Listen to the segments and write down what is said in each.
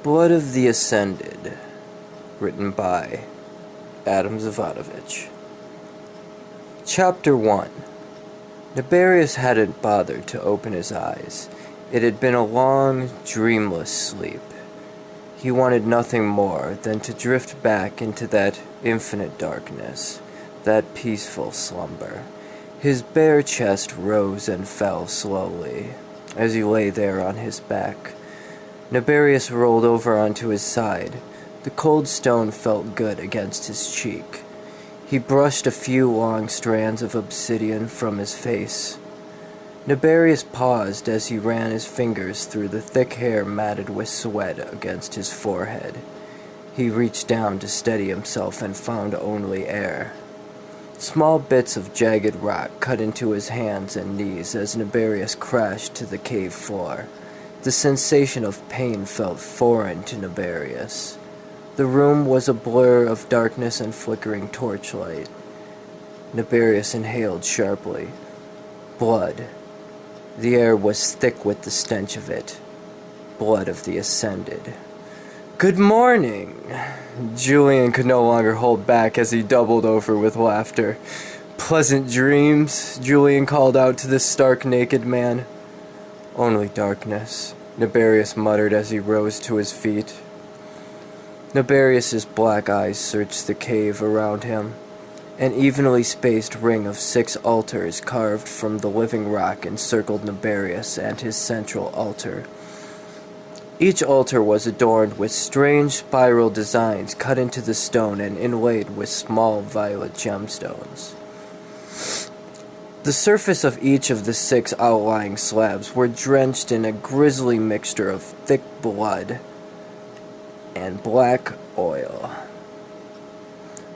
Blood of the Ascended, written by Zivojnovich. Chapter 1. Nibarius hadn't bothered to open his eyes. It had been a long, dreamless sleep. He wanted nothing more than to drift back into that infinite darkness, that peaceful slumber. His bare chest rose and fell slowly as he lay there on his back. Nibarius rolled over onto his side. The cold stone felt good against his cheek. He brushed a few long strands of obsidian from his face. Nibarius paused as he ran his fingers through the thick hair matted with sweat against his forehead. He reached down to steady himself and found only air. Small bits of jagged rock cut into his hands and knees as Nibarius crashed to the cave floor. The sensation of pain felt foreign to Nibarius. The room was a blur of darkness and flickering torchlight. Nibarius inhaled sharply. Blood. The air was thick with the stench of it. Blood of the Ascended. "Good morning!" Julian could no longer hold back as he doubled over with laughter. "Pleasant dreams," Julian called out to the stark naked man. "Only darkness," Nibarius muttered as he rose to his feet. Nibarius's black eyes searched the cave around him. An evenly spaced ring of 6 altars carved from the living rock encircled Nibarius and his central altar. Each altar was adorned with strange spiral designs cut into the stone and inlaid with small violet gemstones. The surface of each of the 6 outlying slabs were drenched in a grisly mixture of thick blood and black oil.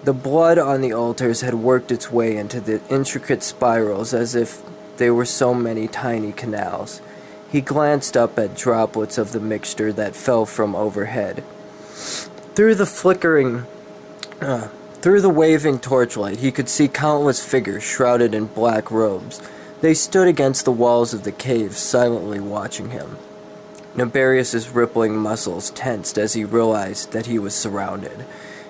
The blood on the altars had worked its way into the intricate spirals as if they were so many tiny canals. He glanced up at droplets of the mixture that fell from overhead. Through the waving torchlight, he could see countless figures shrouded in black robes. They stood against the walls of the cave, silently watching him. Nibarius's rippling muscles tensed as he realized that he was surrounded.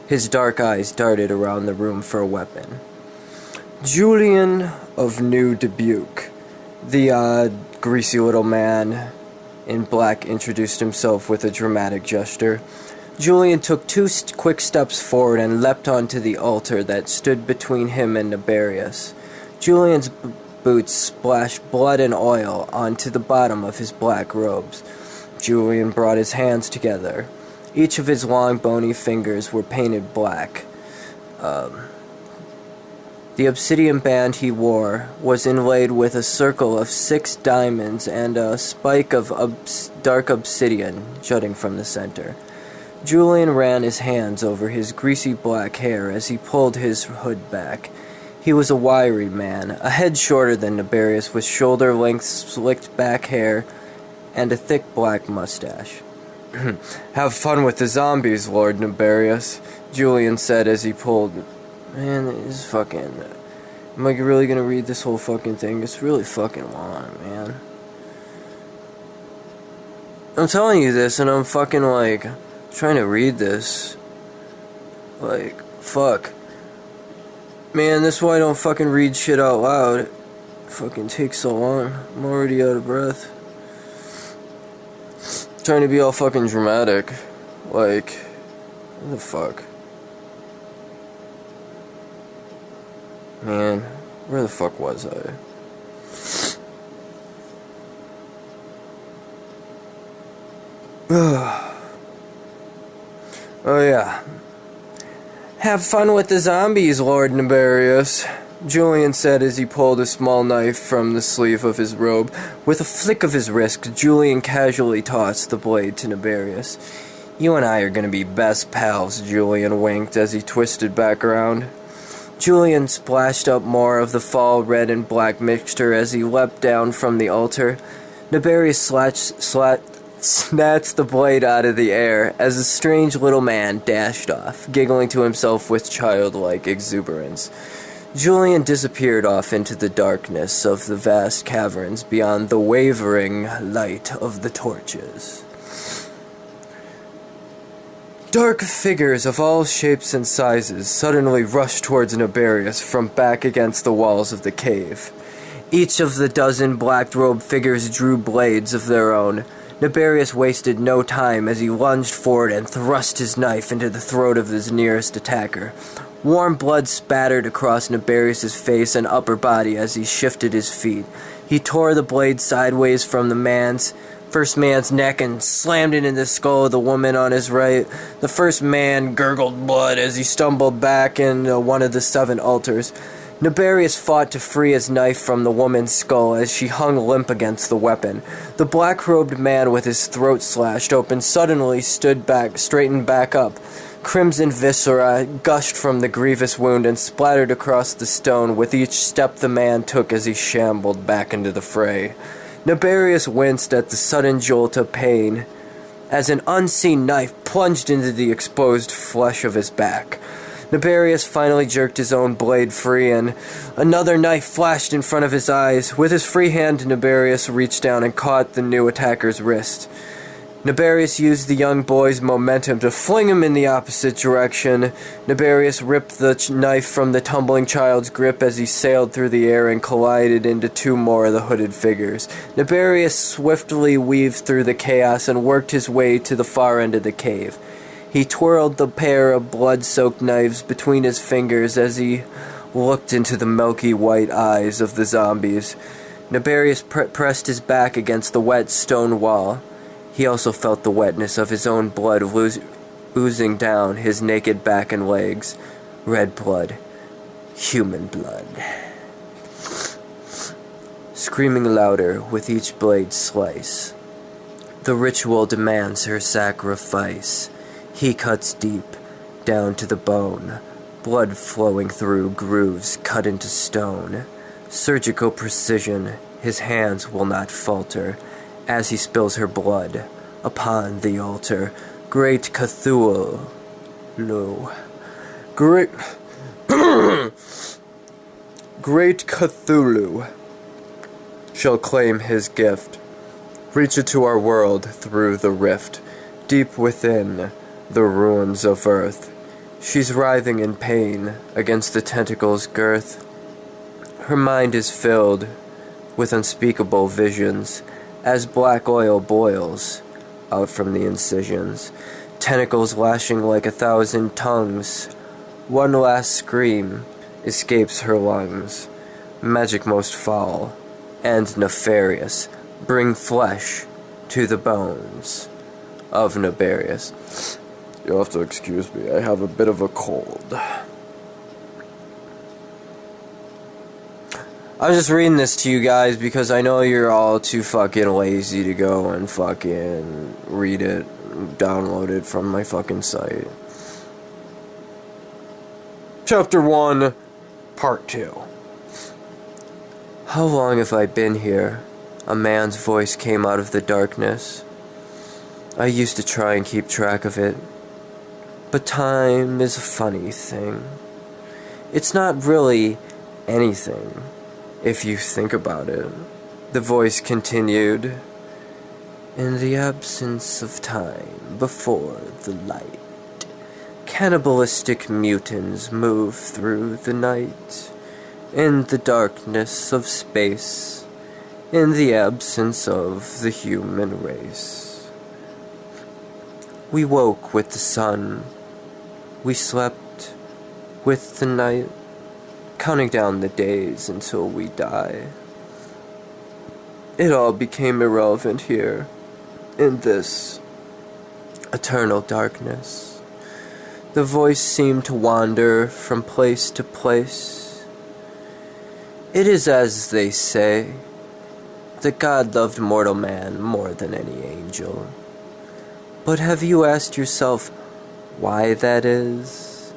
His dark eyes darted around the room for a weapon. Julian of New Dubuque, the odd, greasy little man in black introduced himself with a dramatic gesture. Julian took 2 quick steps forward and leapt onto the altar that stood between him and Nibarius. Julian's boots splashed blood and oil onto the bottom of his black robes. Julian brought his hands together. Each of his long bony fingers were painted black. The obsidian band he wore was inlaid with a circle of 6 diamonds and a spike of dark obsidian jutting from the center. Julian ran his hands over his greasy black hair as he pulled his hood back. He was a wiry man, a head shorter than Nibarius, with shoulder-length slicked back hair and a thick black mustache. "Have fun with the zombies, Lord Nibarius," Julian said as he pulled... Man, this fucking... Am I really gonna read this whole fucking thing? It's really fucking long, man. I'm telling you this, and I'm fucking, like, trying to read this. Like, fuck. Man, this is why I don't fucking read shit out loud. It fucking takes so long. I'm already out of breath. Trying to be all fucking dramatic. Like, what the fuck? Man, where the fuck was I? Oh yeah. "Have fun with the zombies, Lord Nibarius," Julian said as he pulled a small knife from the sleeve of his robe. With a flick of his wrist, Julian casually tossed the blade to Nibarius. "You and I are gonna be best pals," Julian winked as he twisted back around. Julian splashed up more of the fall red and black mixture as he leapt down from the altar. Nibarius snatched the blade out of the air as the strange little man dashed off, giggling to himself with childlike exuberance. Julian disappeared off into the darkness of the vast caverns beyond the wavering light of the torches. Dark figures of all shapes and sizes suddenly rushed towards Naberius from back against the walls of the cave. Each of the dozen black-robed figures drew blades of their own. Naberius wasted no time as he lunged forward and thrust his knife into the throat of his nearest attacker. Warm blood spattered across Naberius's face and upper body as he shifted his feet. He tore the blade sideways from the first man's neck and slammed it in the skull of the woman on his right. The first man gurgled blood as he stumbled back into one of the 7 altars. Naberius fought to free his knife from the woman's skull as she hung limp against the weapon. The black-robed man with his throat slashed open suddenly straightened back up. Crimson viscera gushed from the grievous wound and splattered across the stone with each step the man took as he shambled back into the fray. Naberius winced at the sudden jolt of pain as an unseen knife plunged into the exposed flesh of his back. Naberius finally jerked his own blade free, and another knife flashed in front of his eyes. With his free hand, Naberius reached down and caught the new attacker's wrist. Naberius used the young boy's momentum to fling him in the opposite direction. Naberius ripped the knife from the tumbling child's grip as he sailed through the air and collided into 2 more of the hooded figures. Naberius swiftly weaved through the chaos and worked his way to the far end of the cave. He twirled the pair of blood-soaked knives between his fingers as he looked into the milky white eyes of the zombies. Naberius pressed his back against the wet stone wall. He also felt the wetness of his own blood oozing down his naked back and legs. Red blood. Human blood. Screaming louder with each blade slice. The ritual demands her sacrifice. He cuts deep, down to the bone, blood flowing through grooves cut into stone. Surgical precision, his hands will not falter, as he spills her blood upon the altar. Great Cthulhu. Great Cthulhu shall claim his gift. Reach it to our world through the rift, deep within the ruins of earth. She's writhing in pain against the tentacle's girth. Her mind is filled with unspeakable visions as black oil boils out from the incisions, tentacles lashing like 1,000 tongues. One last scream escapes her lungs. Magic most foul and nefarious, bring flesh to the bones of Naberius. You'll have to excuse me, I have a bit of a cold. I was just reading this to you guys because I know you're all too fucking lazy to go and fucking read it, download it from my fucking site. Chapter 1, Part 2. How long have I been here? A man's voice came out of the darkness. I used to try and keep track of it. But time is a funny thing. It's not really anything, if you think about it. The voice continued. In the absence of time, before the light, cannibalistic mutants move through the night. In the darkness of space, in the absence of the human race. We woke with the sun. We slept with the night, counting down the days until we die. It all became irrelevant here, in this eternal darkness. The voice seemed to wander from place to place. It is as they say, that God loved mortal man more than any angel. But have you asked yourself why that is?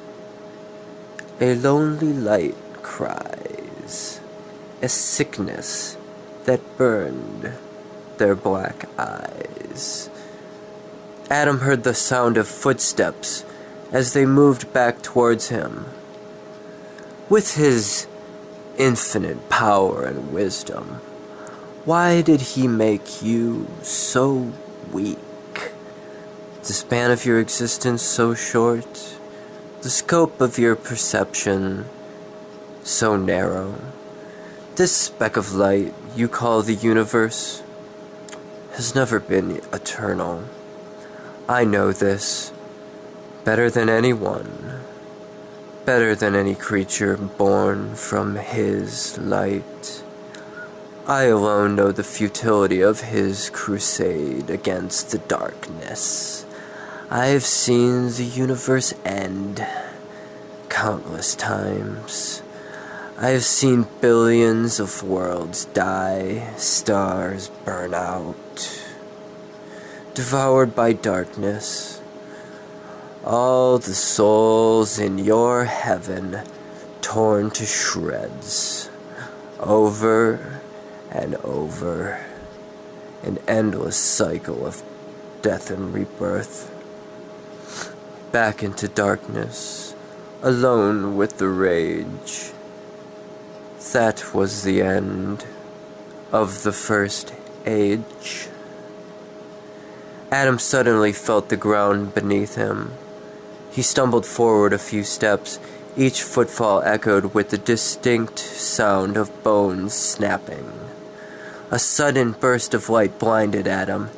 A lonely light cries, a sickness that burned their black eyes. Adam heard the sound of footsteps as they moved back towards him. With his infinite power and wisdom, why did he make you so weak? The span of your existence so short, the scope of your perception so narrow. This speck of light you call the universe has never been eternal. I know this better than anyone, better than any creature born from his light. I alone know the futility of his crusade against the darkness. I have seen the universe end countless times. I have seen billions of worlds die, stars burn out, devoured by darkness. All the souls in your heaven torn to shreds, over and over, an endless cycle of death and rebirth. Back into darkness, alone with the rage. That was the end of the first age. Adam suddenly felt the ground beneath him. He stumbled forward a few steps, each footfall echoed with the distinct sound of bones snapping. A sudden burst of light blinded Adam.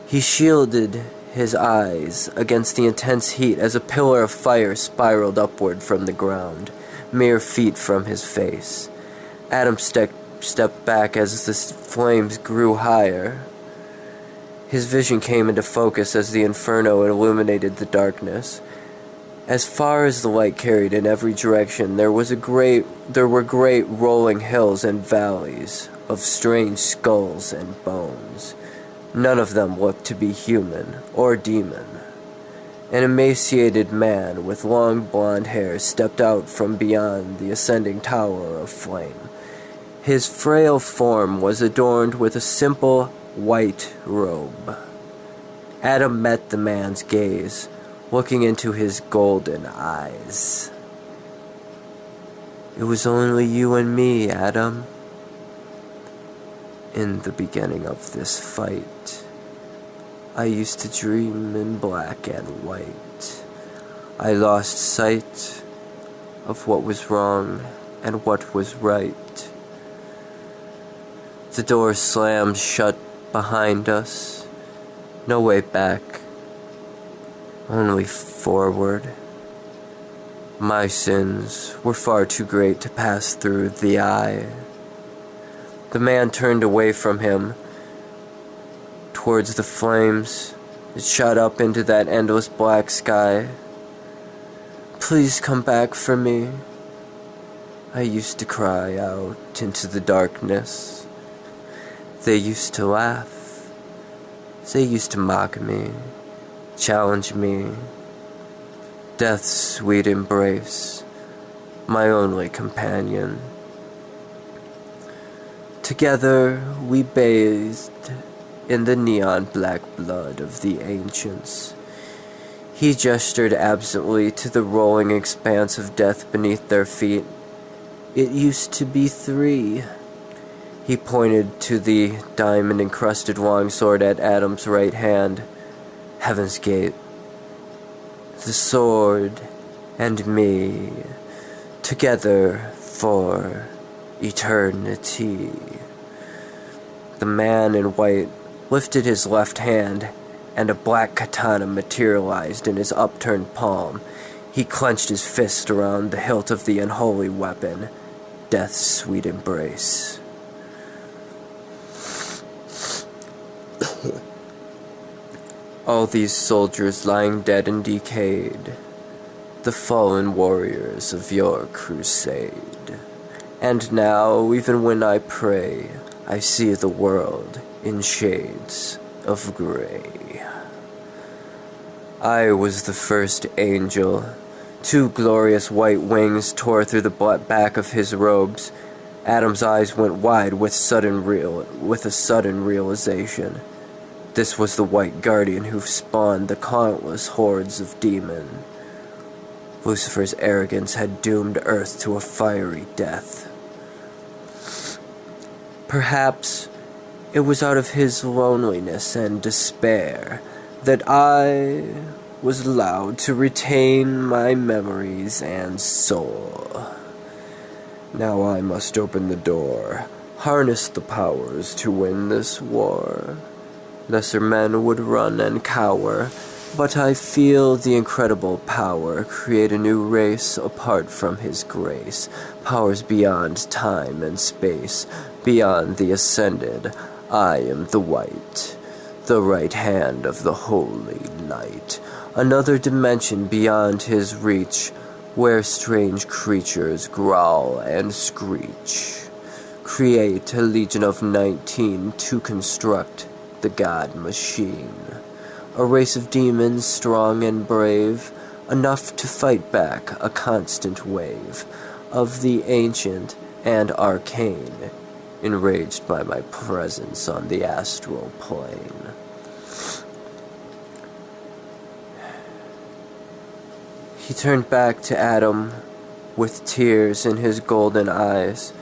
He shielded his eyes against the intense heat as a pillar of fire spiraled upward from the ground, mere feet from his face. Adam stepped back as the flames grew higher. His vision came into focus as the inferno illuminated the darkness. As far as the light carried in every direction, there were great rolling hills and valleys of strange skulls and bones. None of them looked to be human or demon. An emaciated man with long blonde hair stepped out from beyond the ascending tower of flame. His frail form was adorned with a simple white robe. Adam met the man's gaze, looking into his golden eyes. "It was only you and me, Adam. In the beginning of this fight, I used to dream in black and white. I lost sight of what was wrong and what was right. The door slammed shut behind us. No way back, only forward. My sins were far too great to pass through the eye." The man turned away from him, towards the flames that shot up into that endless black sky. "Please come back for me," I used to cry out into the darkness. They used to laugh. They used to mock me, challenge me. Death's sweet embrace, my only companion. Together we bathed in the neon black blood of the ancients. He gestured absently to the rolling expanse of death beneath their feet. "It used to be 3. He pointed to the diamond-encrusted longsword at Adam's right hand. "Heaven's Gate. The sword and me, together for eternity." The man in white lifted his left hand, and a black katana materialized in his upturned palm. He clenched his fist around the hilt of the unholy weapon, Death's sweet embrace. All these soldiers lying dead and decayed, the fallen warriors of your crusade. And now, even when I pray, I see the world in shades of gray. I was the first angel. 2 glorious white wings tore through the back of his robes. Adam's eyes went wide with a sudden realization. This was the White Guardian who spawned the countless hordes of demon. Lucifer's arrogance had doomed Earth to a fiery death. Perhaps it was out of his loneliness and despair that I was allowed to retain my memories and soul. Now I must open the door, harness the powers to win this war. Lesser men would run and cower, but I feel the incredible power create a new race apart from his grace, powers beyond time and space, beyond the ascended. I am the white, the right hand of the holy light, another dimension beyond his reach, where strange creatures growl and screech. Create a legion of 19 to construct the God Machine. A race of demons strong and brave, enough to fight back a constant wave of the ancient and arcane, enraged by my presence on the astral plane. He turned back to Adam with tears in his golden eyes.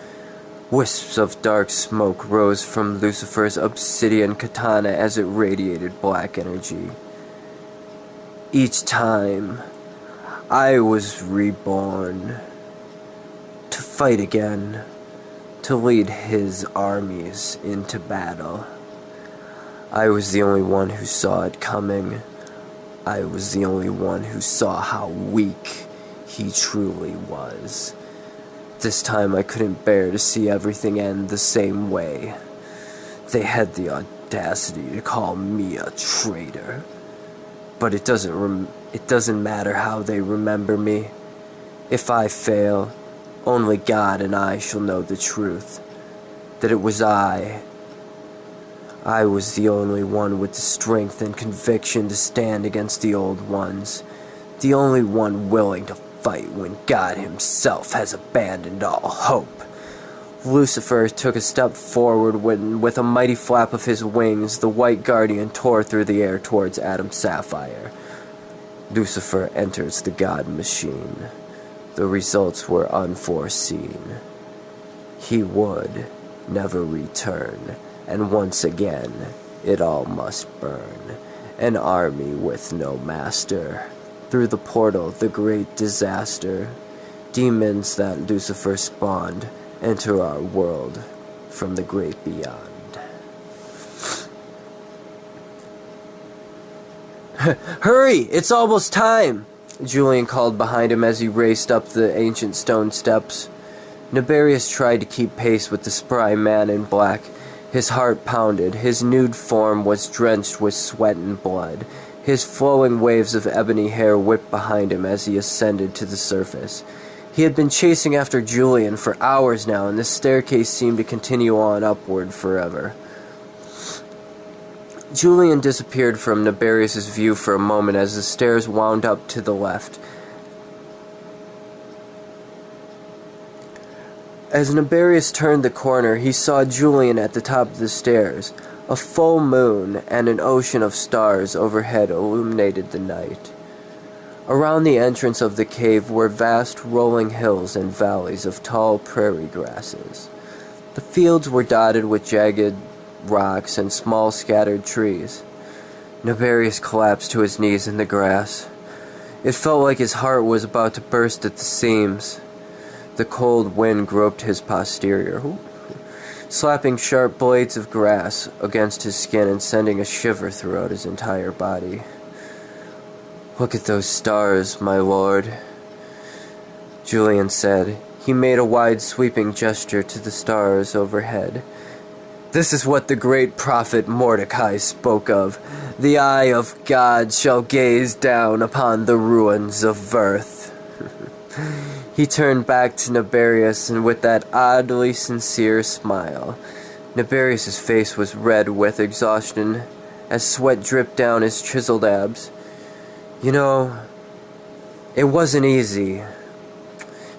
Wisps of dark smoke rose from Lucifer's obsidian katana as it radiated black energy. Each time, I was reborn to fight again, to lead his armies into battle. I was the only one who saw it coming. I was the only one who saw how weak he truly was. This time I couldn't bear to see everything end the same way. They had the audacity to call me a traitor. But it doesn't matter how they remember me. If I fail, only God and I shall know the truth. That it was I was the only one with the strength and conviction to stand against the old ones. The only one willing to fight when God himself has abandoned all hope. Lucifer took a step forward when, with a mighty flap of his wings, the white guardian tore through the air towards Adam Sapphire. Lucifer enters the God Machine. The results were unforeseen. He would never return, and once again, it all must burn. An army with no master. Through the portal, the great disaster. Demons that Lucifer spawned enter our world from the great beyond. Hurry! It's almost time! Julian called behind him as he raced up the ancient stone steps. Nibarius tried to keep pace with the spry man in black. His heart pounded. His nude form was drenched with sweat and blood. His flowing waves of ebony hair whipped behind him as he ascended to the surface. He had been chasing after Julian for hours now, and the staircase seemed to continue on upward forever. Julian disappeared from Nibarius' view for a moment as the stairs wound up to the left. As Nibarius turned the corner, he saw Julian at the top of the stairs. A full moon and an ocean of stars overhead illuminated the night. Around the entrance of the cave were vast rolling hills and valleys of tall prairie grasses. The fields were dotted with jagged rocks and small scattered trees. Nibarius collapsed to his knees in the grass. It felt like his heart was about to burst at the seams. The cold wind groped his posterior, slapping sharp blades of grass against his skin and sending a shiver throughout his entire body. "Look at those stars, my lord," Julian said. He made a wide sweeping gesture to the stars overhead. "This is what the great prophet Mordecai spoke of. The eye of God shall gaze down upon the ruins of earth." He turned back to Nibarius, and with that oddly sincere smile. Nibarius' face was red with exhaustion as sweat dripped down his chiseled abs. "You know, it wasn't easy."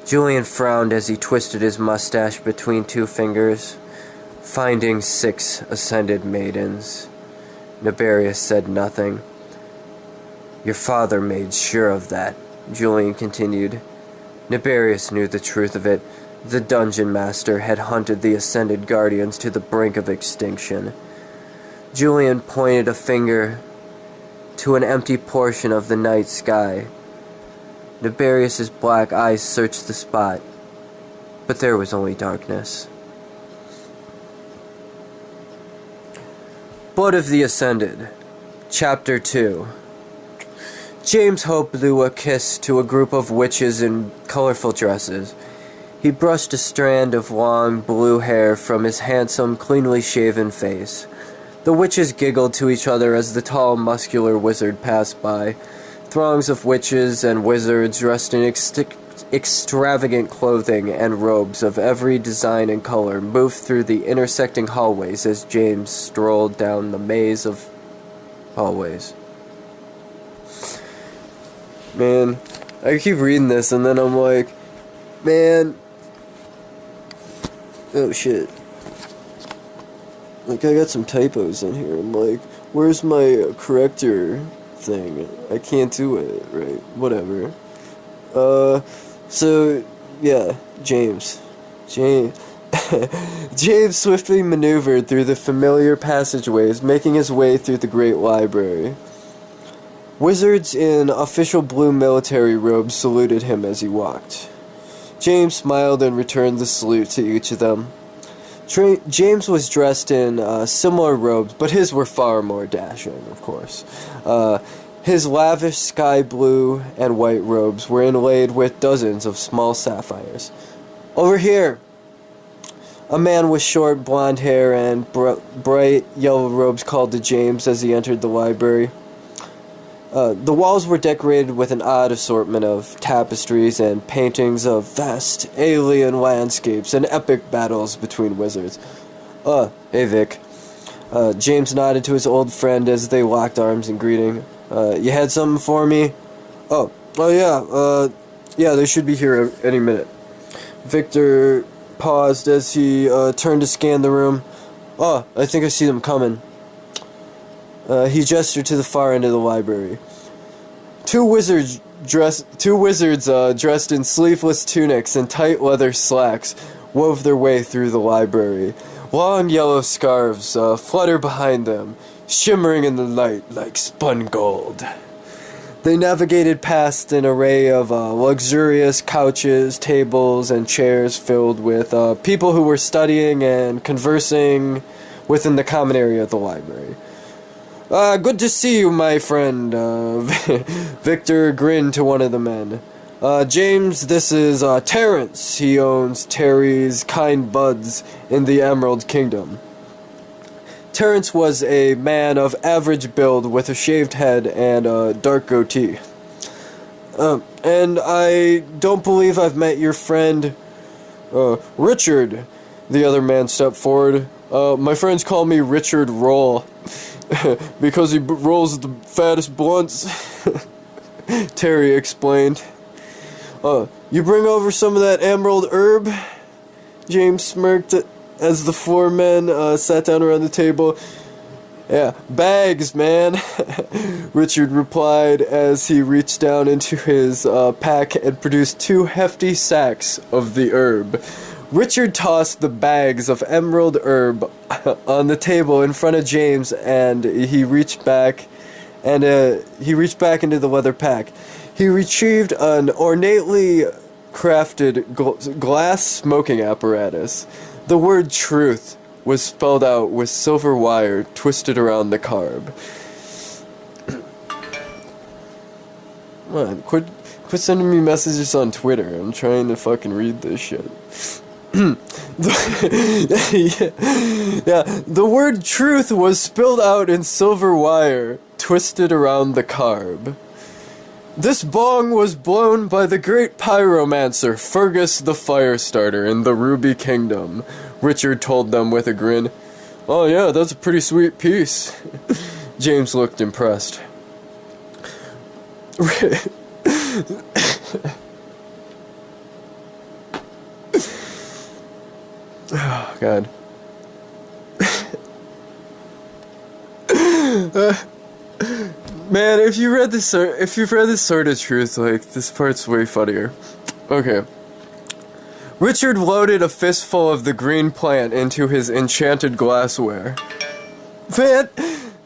Julian frowned as he twisted his mustache between two fingers. "Finding 6 ascended maidens." Nibarius said nothing. "Your father made sure of that," Julian continued. Nibarius knew the truth of it. The dungeon master had hunted the ascended guardians to the brink of extinction. Julian pointed a finger to an empty portion of the night sky. Nefarious' black eyes searched the spot, but there was only darkness. Blood of the Ascended, Chapter 2. James Hope blew a kiss to a group of witches in colorful dresses. He brushed a strand of long blue hair from his handsome, cleanly shaven face. The witches giggled to each other as the tall, muscular wizard passed by. Throngs of witches and wizards dressed in extravagant clothing and robes of every design and color moved through the intersecting hallways as James strolled down the maze of hallways. Man, I keep reading this and then I'm like, man, oh shit. Like, I got some typos in here. I'm like, where's my corrector thing? I can't do it, right? Whatever. So, yeah, James. James swiftly maneuvered through the familiar passageways, making his way through the great library. Wizards in official blue military robes saluted him as he walked. James smiled and returned the salute to each of them. James was dressed in similar robes, but his were far more dashing, of course. His lavish sky blue and white robes were inlaid with dozens of small sapphires. Over here! A man with short blonde hair and bright yellow robes called to James as he entered the library. The walls were decorated with an odd assortment of tapestries and paintings of vast alien landscapes and epic battles between wizards. Hey Vic. James nodded to his old friend as they locked arms in greeting. You had something for me? Oh yeah, they should be here any minute. Victor paused as he turned to scan the room. Oh, I think I see them coming. He gestured to the far end of the library. Two wizards dressed in sleeveless tunics and tight leather slacks wove their way through the library. Long yellow scarves flutter behind them, shimmering in the light like spun gold. They navigated past an array of luxurious couches, tables, and chairs filled with people who were studying and conversing within the common area of the library. Good to see you, my friend. Victor grinned to one of the men. James, this is Terrence. He owns Terry's Kind Buds in the Emerald Kingdom. Terrence was a man of average build with a shaved head and a dark goatee. And I don't believe I've met your friend, Richard. The other man stepped forward. My friends call me Richard Roll. Because he rolls the fattest blunts, Terry explained. You bring over some of that emerald herb? James smirked as the four men sat down around the table. Yeah, bags, man, Richard replied as he reached down into his pack and produced 2 hefty sacks of the herb. Richard tossed the bags of emerald herb on the table in front of James, and he reached back into the leather pack. He retrieved an ornately crafted glass smoking apparatus. The word truth was spelled out with silver wire twisted around the carb. Come on, quit sending me messages on Twitter. I'm trying to fucking read this shit. The word truth was spilled out in silver wire, twisted around the carb. This bong was blown by the great pyromancer Fergus the Firestarter in the Ruby Kingdom, Richard told them with a grin. Oh yeah, that's a pretty sweet piece. James looked impressed. Oh, God. Man, if you've read this sort of truth, like, this part's way funnier. Okay. Richard loaded a fistful of the green plant into his enchanted glassware.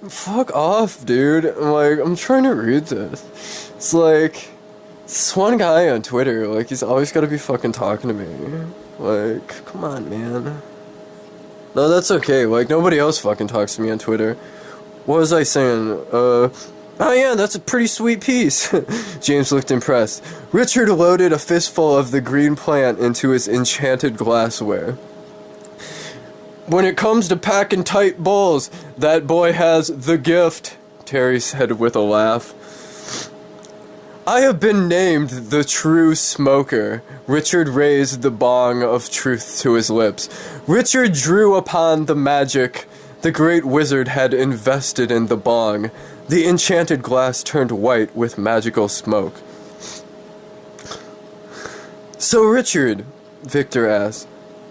Fuck off, dude. I'm trying to read this. It's like, this one guy on Twitter, like, he's always gotta be fucking talking to me. Like, come on, man. No, that's okay. Like, nobody else fucking talks to me on Twitter. What was I saying? Oh yeah, that's a pretty sweet piece. James looked impressed. Richard loaded a fistful of the green plant into his enchanted glassware. When it comes to packing tight bowls, that boy has the gift, Terry said with a laugh. I have been named the true smoker. Richard raised the bong of truth to his lips. Richard drew upon the magic the great wizard had invested in the bong. The enchanted glass turned white with magical smoke. So, Richard, Victor asked,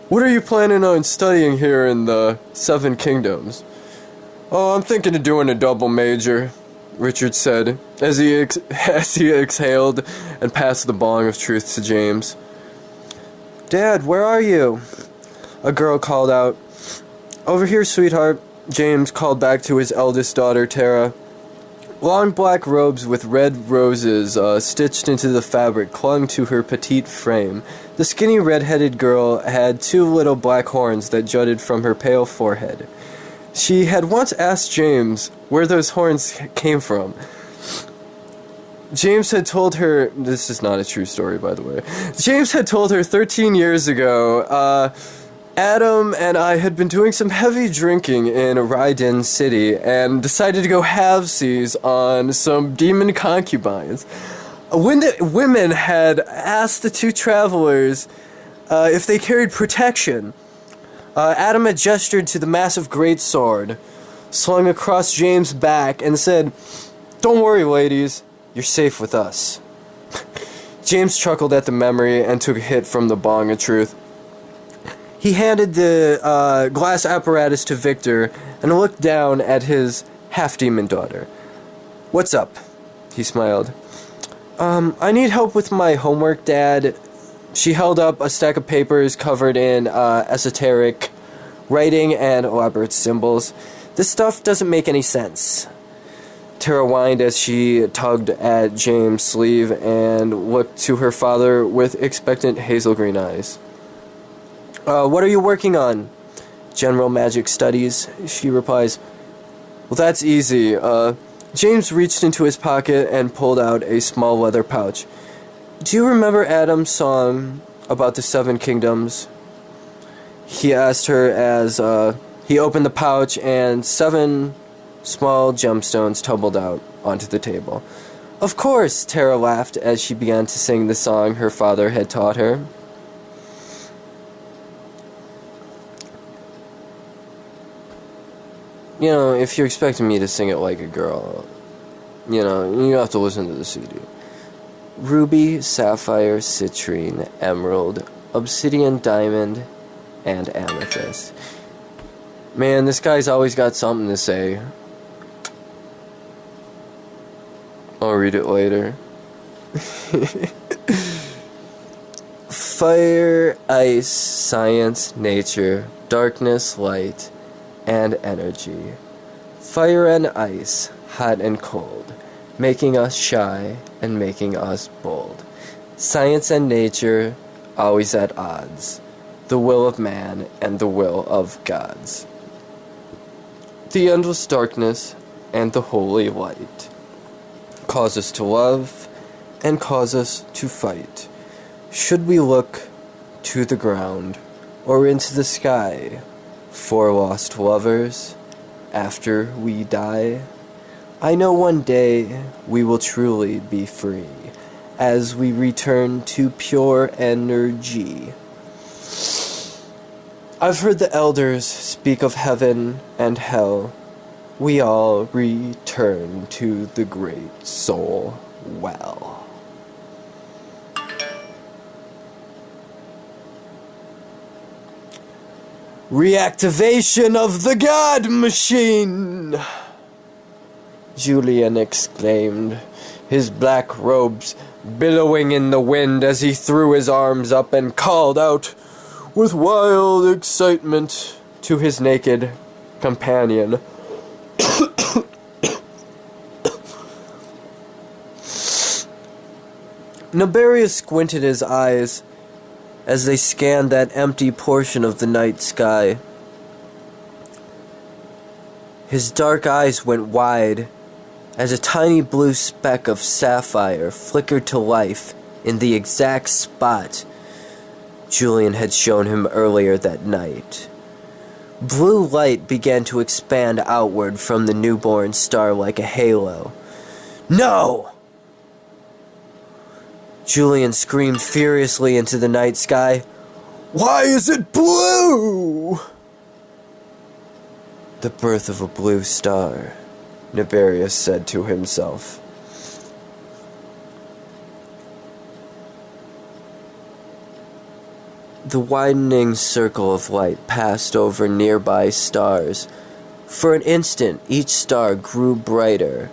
what are you planning on studying here in the Seven Kingdoms? Oh, I'm thinking of doing a double major, Richard said, as he exhaled and passed the bong of truth to James. Dad, where are you? A girl called out. Over here, sweetheart, James called back to his eldest daughter, Tara. Long black robes with red roses stitched into the fabric clung to her petite frame. The skinny red-headed girl had 2 little black horns that jutted from her pale forehead. She had once asked James where those horns came from. James had told her... This is not a true story, by the way. James had told her 13 years ago, Adam and I had been doing some heavy drinking in Raiden City and decided to go halvesies on some demon concubines. When the women had asked the 2 travelers if they carried protection, Adam had gestured to the massive greatsword slung across James' back and said, "Don't worry, ladies, you're safe with us." James chuckled at the memory and took a hit from the bong of truth. He handed the glass apparatus to Victor and looked down at his half-demon daughter. "What's up?" he smiled. I need help with my homework, Dad." She held up a stack of papers covered in esoteric writing and elaborate symbols. "This stuff doesn't make any sense." Tara whined as she tugged at James' sleeve and looked to her father with expectant hazel green eyes. What are you working on?" "General magic studies," she replies. "Well, that's easy." James reached into his pocket and pulled out a small leather pouch. "Do you remember Adam's song about the 7 kingdoms?" He asked her as he opened the pouch and 7 small gemstones tumbled out onto the table. "Of course," Tara laughed as she began to sing the song her father had taught her. You know, if you're expecting me to sing it like a girl, you know, you have to listen to the CD. Ruby, sapphire, citrine, emerald, obsidian, diamond, and amethyst. Man, this guy's always got something to say. I'll read it later. Fire, ice, science, nature, darkness, light, and energy. Fire and ice, hot and cold, making us shy and making us bold. Science and nature, always at odds. The will of man and the will of gods. The endless darkness and the holy light cause us to love and cause us to fight. Should we look to the ground or into the sky for lost lovers after we die? I know one day we will truly be free as we return to pure energy. I've heard the elders speak of heaven and hell. We all return to the great soul well. Reactivation of the God Machine! Julian exclaimed, his black robes billowing in the wind as he threw his arms up and called out with wild excitement to his naked companion. Naberius squinted his eyes as they scanned that empty portion of the night sky. His dark eyes went wide as a tiny blue speck of sapphire flickered to life in the exact spot Julian had shown him earlier that night. Blue light began to expand outward from the newborn star like a halo. No! Julian screamed furiously into the night sky. Why is it blue? The birth of a blue star, Naberius said to himself. The widening circle of light passed over nearby stars. For an instant, each star grew brighter,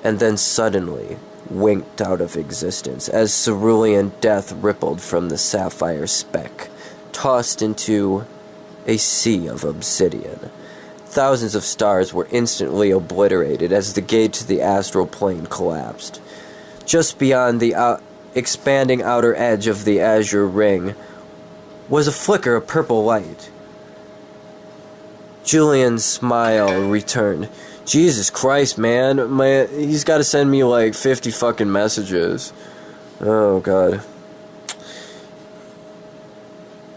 and then suddenly winked out of existence as cerulean death rippled from the sapphire speck, tossed into a sea of obsidian. Thousands of stars were instantly obliterated as the gate to the astral plane collapsed. Just beyond the expanding outer edge of the azure ring was a flicker of purple light. Julian's smile returned. Jesus Christ, man. He's got to send me like 50 fucking messages. Oh, God.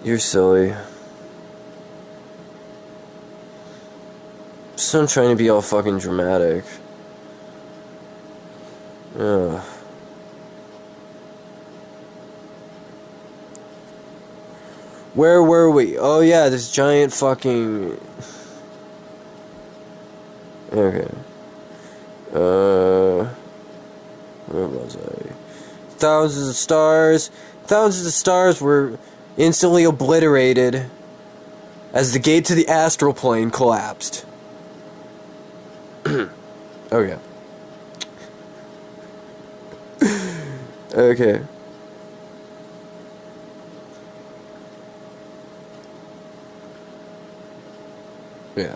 You're silly. So I'm trying to be all fucking dramatic. Ugh. Where were we? Oh yeah, this giant fucking... Okay. Where was I? Thousands of stars were instantly obliterated as the gate to the astral plane collapsed. Okay. Okay. Yeah.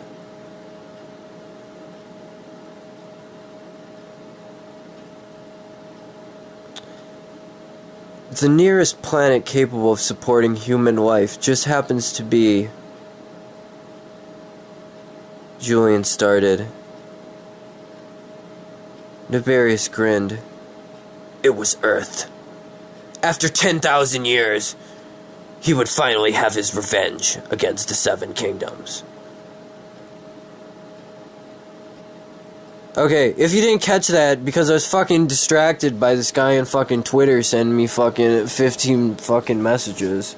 The nearest planet capable of supporting human life just happens to be... Julian started. Naberius grinned. It was Earth. After 10,000 years, he would finally have his revenge against the Seven Kingdoms. Okay, if you didn't catch that, because I was fucking distracted by this guy on fucking Twitter sending me fucking 15 fucking messages.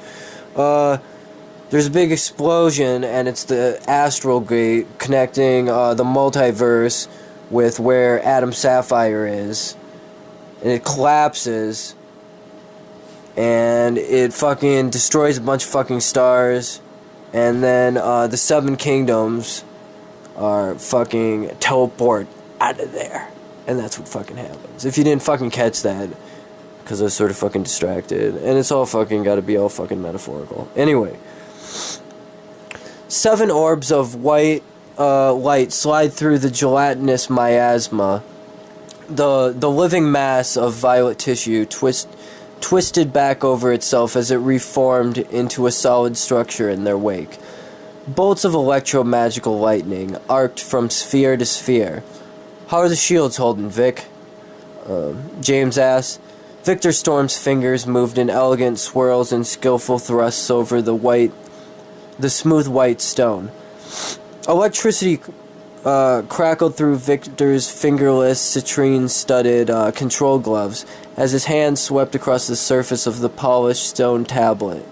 There's a big explosion, and it's the astral gate connecting the multiverse with where Adam Sapphire is. And it collapses, and it fucking destroys a bunch of fucking stars, and then the Seven Kingdoms are fucking teleport out of there. And that's what fucking happens. If you didn't fucking catch that, because I was sort of fucking distracted, and it's all fucking gotta be all fucking metaphorical. Anyway, 7 orbs of white light slide through the gelatinous miasma. The living mass of violet tissue twisted back over itself as it reformed into a solid structure in their wake. Bolts of electromagical lightning arced from sphere to sphere. How are the shields holding, Vic? James asked. Victor Storm's fingers moved in elegant swirls and skillful thrusts over the smooth white stone. Electricity crackled through Victor's fingerless, citrine-studded control gloves as his hand swept across the surface of the polished stone tablet.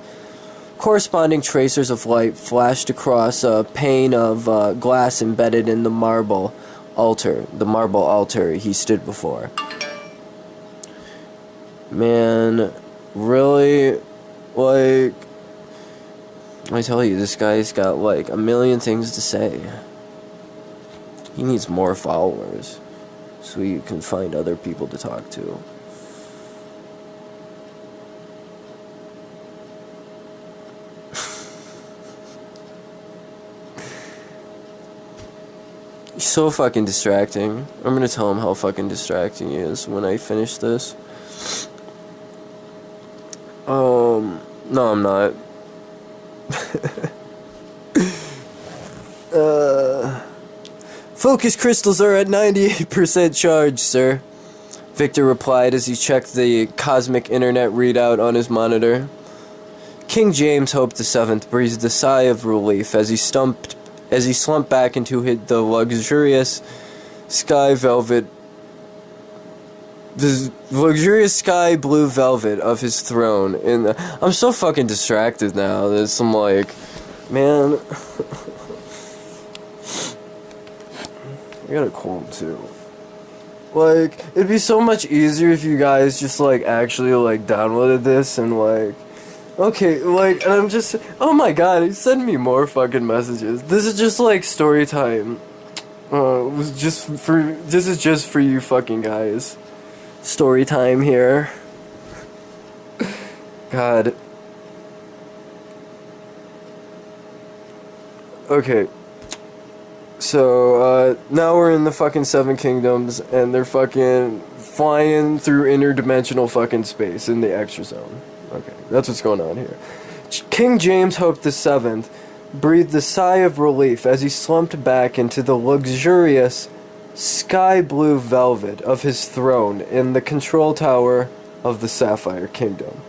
Corresponding tracers of light flashed across a pane of glass embedded in the marble altar he stood before. Man, really? Like, I tell you, this guy's got like a million things to say. He needs more followers so he can find other people to talk to. He's so fucking distracting. I'm gonna tell him how fucking distracting he is when I finish this. No, I'm not. Focus crystals are at 98% charge, sir. Victor replied as he checked the cosmic internet readout on his monitor. King James Hope VII breathed a sigh of relief as he slumped back into the luxurious sky blue velvet of his throne. I'm so fucking distracted now. There's some man. I got a cold too. It'd be so much easier if you guys just actually downloaded this and okay, and I'm just, oh my god, he sent me more fucking messages. This is just story time. This is just for you fucking guys. Story time here. God. Okay. So, now we're in the fucking Seven Kingdoms, and they're fucking flying through interdimensional fucking space in the extra zone. Okay, that's what's going on here. King James Hope VII breathed a sigh of relief as he slumped back into the luxurious sky blue velvet of his throne in the control tower of the Sapphire Kingdom.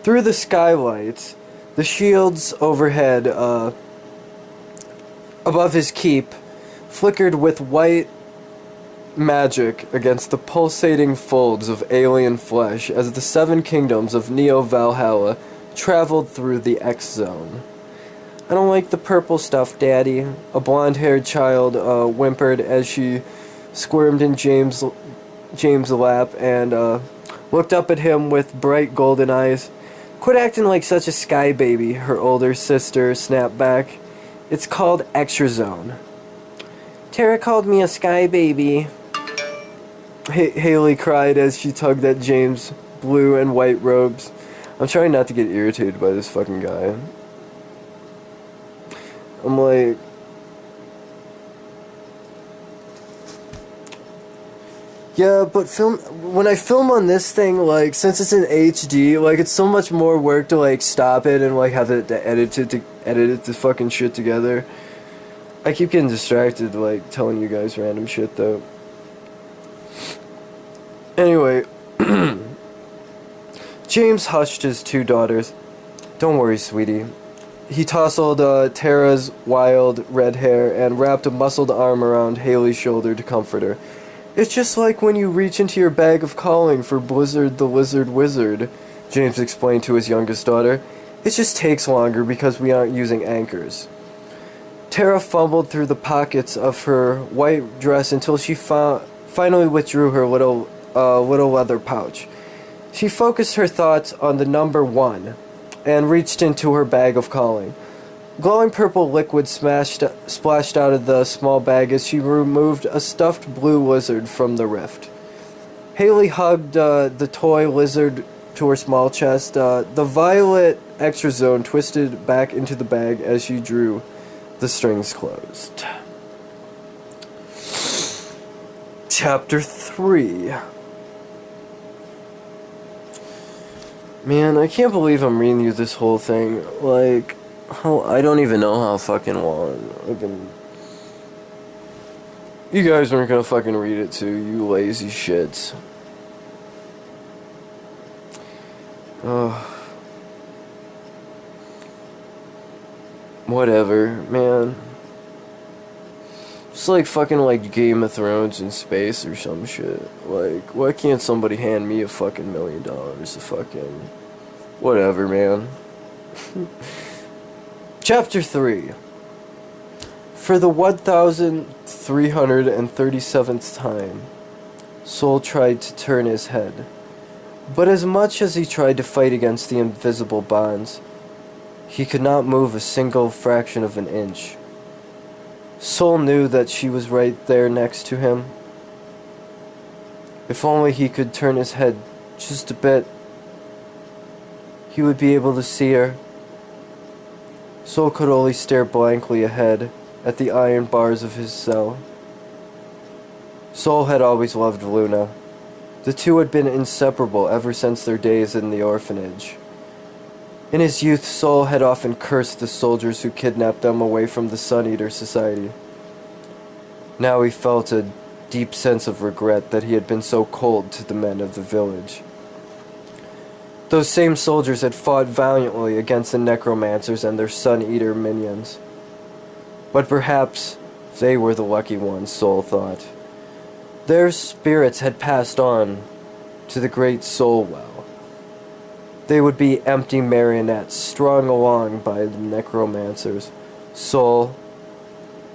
Through the skylights, the shields overhead, above his keep, flickered with white magic against the pulsating folds of alien flesh as the Seven Kingdoms of Neo Valhalla traveled through the X-Zone. I don't like the purple stuff, Daddy, a blonde-haired child whimpered as she squirmed in James' lap and looked up at him with bright golden eyes. Quit acting like such a sky baby, her older sister snapped back. It's called Extra Zone. Tara called me a sky baby, Haley cried as she tugged at James' blue and white robes. I'm trying not to get irritated by this fucking guy. I'm yeah, but when I film on this thing, since it's in HD, it's so much more work to, stop it and, have it to edit it to fucking shit together. I keep getting distracted, telling you guys random shit, though. Anyway, James hushed his two daughters. Don't worry, sweetie. He tousled Tara's wild red hair and wrapped a muscled arm around Haley's shoulder to comfort her. It's just like when you reach into your bag of calling for Blizzard the Lizard Wizard, James explained to his youngest daughter. It just takes longer because we aren't using anchors. Tara fumbled through the pockets of her white dress until she finally withdrew her little leather pouch. She focused her thoughts on the number 1 and reached into her bag of calling. Glowing purple liquid splashed out of the small bag as she removed a stuffed blue lizard from the rift. Haley hugged the toy lizard to her small chest. The violet extra zone twisted back into the bag as she drew the strings closed. Chapter 3. Man, I can't believe I'm reading you this whole thing. I don't even know how fucking long. You guys weren't gonna fucking read it too, you lazy shits. Whatever, man. It's fucking Game of Thrones in space or some shit. Why can't somebody hand me a fucking $1 million to fucking... Whatever, man. Chapter 3. For the 1,337th time, Sol tried to turn his head. But as much as he tried to fight against the invisible bonds, he could not move a single fraction of an inch. Sol knew that she was right there next to him. If only he could turn his head just a bit, he would be able to see her. Sol could only stare blankly ahead at the iron bars of his cell. Sol had always loved Luna. The two had been inseparable ever since their days in the orphanage. In his youth, Soul had often cursed the soldiers who kidnapped them away from the Sun Eater Society. Now he felt a deep sense of regret that he had been so cold to the men of the village. Those same soldiers had fought valiantly against the necromancers and their Sun Eater minions. But perhaps they were the lucky ones, Soul thought. Their spirits had passed on to the great Soul Well. They would be empty marionettes strung along by the necromancers. Soul,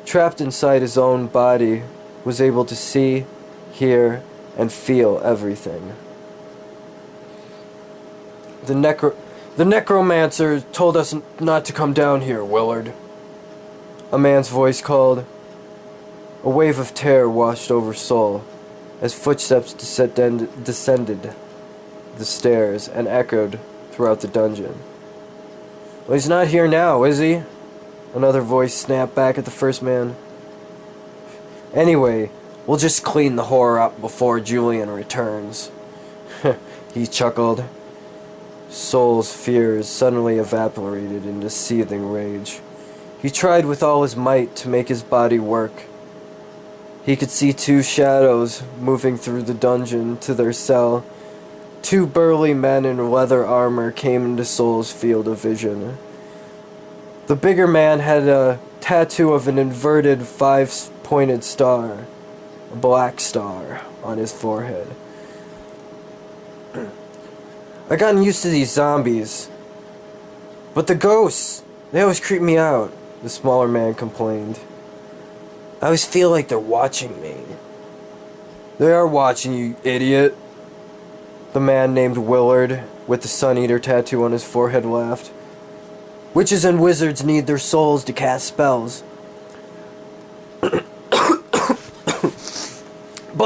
trapped inside his own body, was able to see, hear, and feel everything. The necromancer told us not to come down here, Willard. A man's voice called. A wave of terror washed over Soul as footsteps descended the stairs and echoed throughout the dungeon. Well, he's not here now, is he? Another voice snapped back at the first man. Anyway, we'll just clean the horror up before Julian returns. He chuckled. Soul's fears suddenly evaporated into seething rage. He tried with all his might to make his body work. He could see two shadows moving through the dungeon to their cell. Two burly men in leather armor came into Soul's field of vision. The bigger man had a tattoo of an inverted five-pointed star, a black star, on his forehead. I gotten used to these zombies. But the ghosts, they always creep me out, the smaller man complained. I always feel like they're watching me. They are watching you, idiot. The man named Willard, with the Sun Eater tattoo on his forehead, laughed. Witches and wizards need their souls to cast spells. But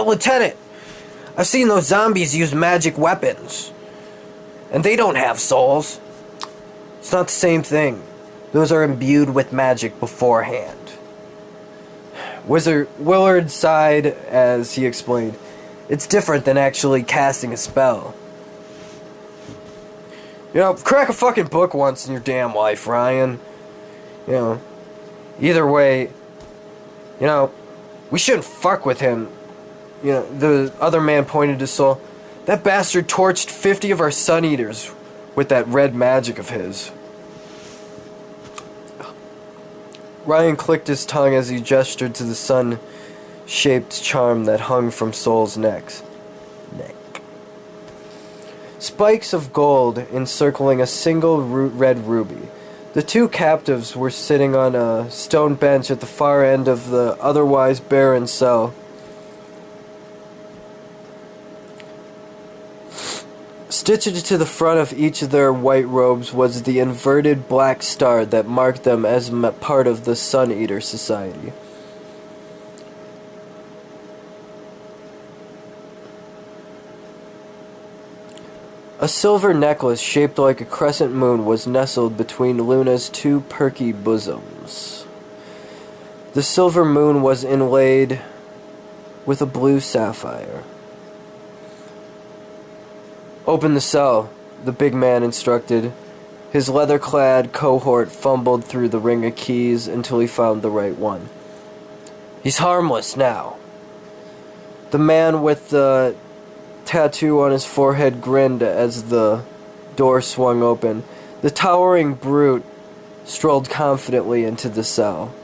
Lieutenant, I've seen those zombies use magic weapons. And they don't have souls. It's not the same thing. Those are imbued with magic beforehand. Willard sighed as he explained. It's different than actually casting a spell. You know, crack a fucking book once in your damn life, Ryan. You know, either way, you know, we shouldn't fuck with him. You know, the other man pointed to Soul. That bastard torched 50 of our Sun Eaters with that red magic of his. Ryan clicked his tongue as he gestured to the sun-shaped charm that hung from Soul's neck. Spikes of gold encircling a single red ruby. The two captives were sitting on a stone bench at the far end of the otherwise barren cell. Stitched to the front of each of their white robes was the inverted black star that marked them as part of the Sun Eater Society. A silver necklace shaped like a crescent moon was nestled between Luna's two perky bosoms. The silver moon was inlaid with a blue sapphire. Open the cell, the big man instructed. His leather-clad cohort fumbled through the ring of keys until he found the right one. He's harmless now. The man with the tattoo on his forehead grinned as the door swung open. The towering brute strolled confidently into the cell.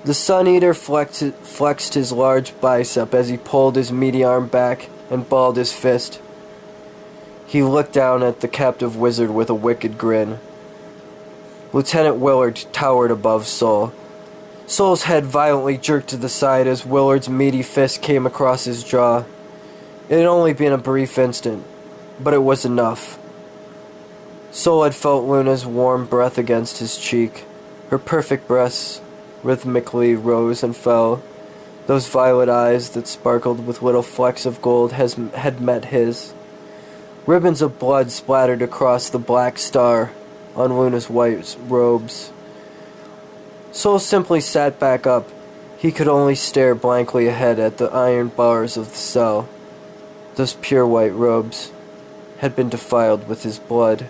The Sun Eater flexed his large bicep as he pulled his meaty arm back and balled his fist. He looked down at the captive wizard with a wicked grin. Lieutenant Willard towered above Soul. Soul's head violently jerked to the side as Willard's meaty fist came across his jaw. It had only been a brief instant, but it was enough. Soul had felt Luna's warm breath against his cheek. Her perfect breasts rhythmically rose and fell. Those violet eyes that sparkled with little flecks of gold had met his. Ribbons of blood splattered across the black star on Luna's white robes. Soul simply sat back up. He could only stare blankly ahead at the iron bars of the cell. Those pure white robes had been defiled with his blood.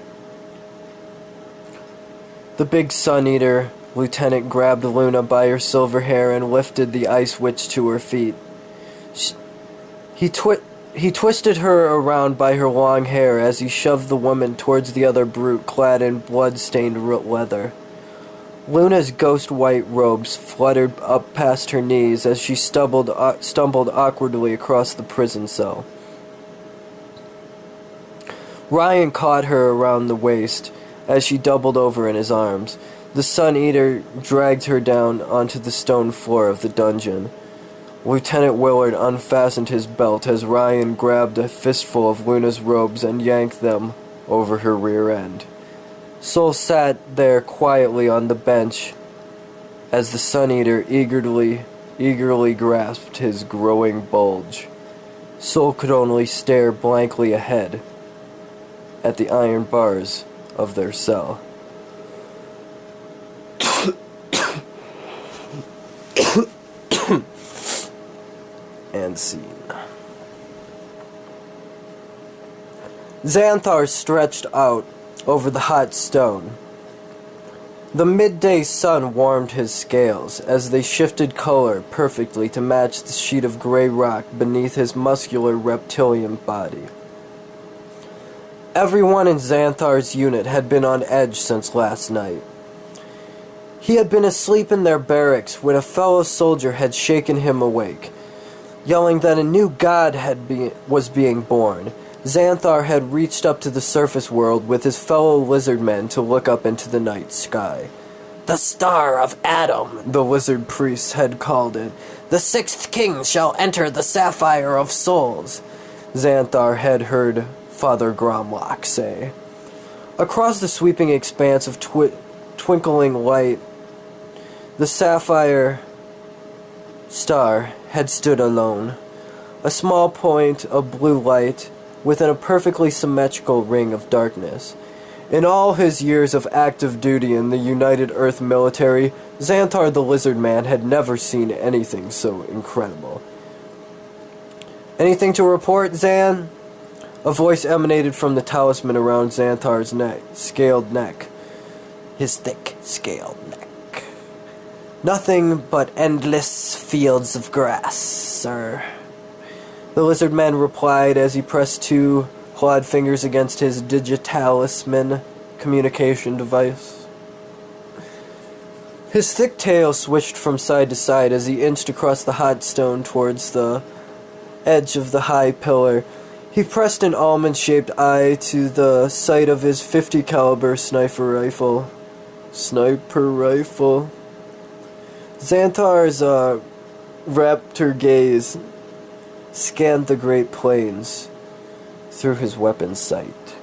The big Sun-Eater lieutenant grabbed Luna by her silver hair and lifted the Ice Witch to her feet. He twisted her around by her long hair as he shoved the woman towards the other brute clad in blood-stained leather. Luna's ghost-white robes fluttered up past her knees as she stumbled awkwardly across the prison cell. Ryan caught her around the waist as she doubled over in his arms. The Sun-Eater dragged her down onto the stone floor of the dungeon. Lieutenant Willard unfastened his belt as Ryan grabbed a fistful of Luna's robes and yanked them over her rear end. Sol sat there quietly on the bench as the Sun-Eater eagerly grasped his growing bulge. Sol could only stare blankly ahead at the iron bars of their cell. And scene. Xanthar stretched out over the hot stone. The midday sun warmed his scales as they shifted color perfectly to match the sheet of gray rock beneath his muscular reptilian body. Everyone in Xanthar's unit had been on edge since last night. He had been asleep in their barracks when a fellow soldier had shaken him awake, yelling that a new god was being born. Xanthar had reached up to the surface world with his fellow lizard men to look up into the night sky. "The Star of Adam," the lizard priests had called it. "The sixth king shall enter the Sapphire of Souls," Xanthar had heard Father Gromlock say. Across the sweeping expanse of twinkling light, the Sapphire star had stood alone, a small point of blue light within a perfectly symmetrical ring of darkness. In all his years of active duty in the United Earth military, Xanthar the Lizard Man had never seen anything so incredible. "Anything to report, Xan?" A voice emanated from the talisman around Xanthar's scaled neck. His thick, scaled neck. "Nothing but endless fields of grass, sir," the lizard man replied as he pressed two clawed fingers against his digitalisman communication device. His thick tail switched from side to side as he inched across the hot stone towards the edge of the high pillar. He pressed an almond-shaped eye to the sight of his .50 caliber sniper rifle. Xanthar's raptor gaze scanned the Great Plains through his weapon's sight.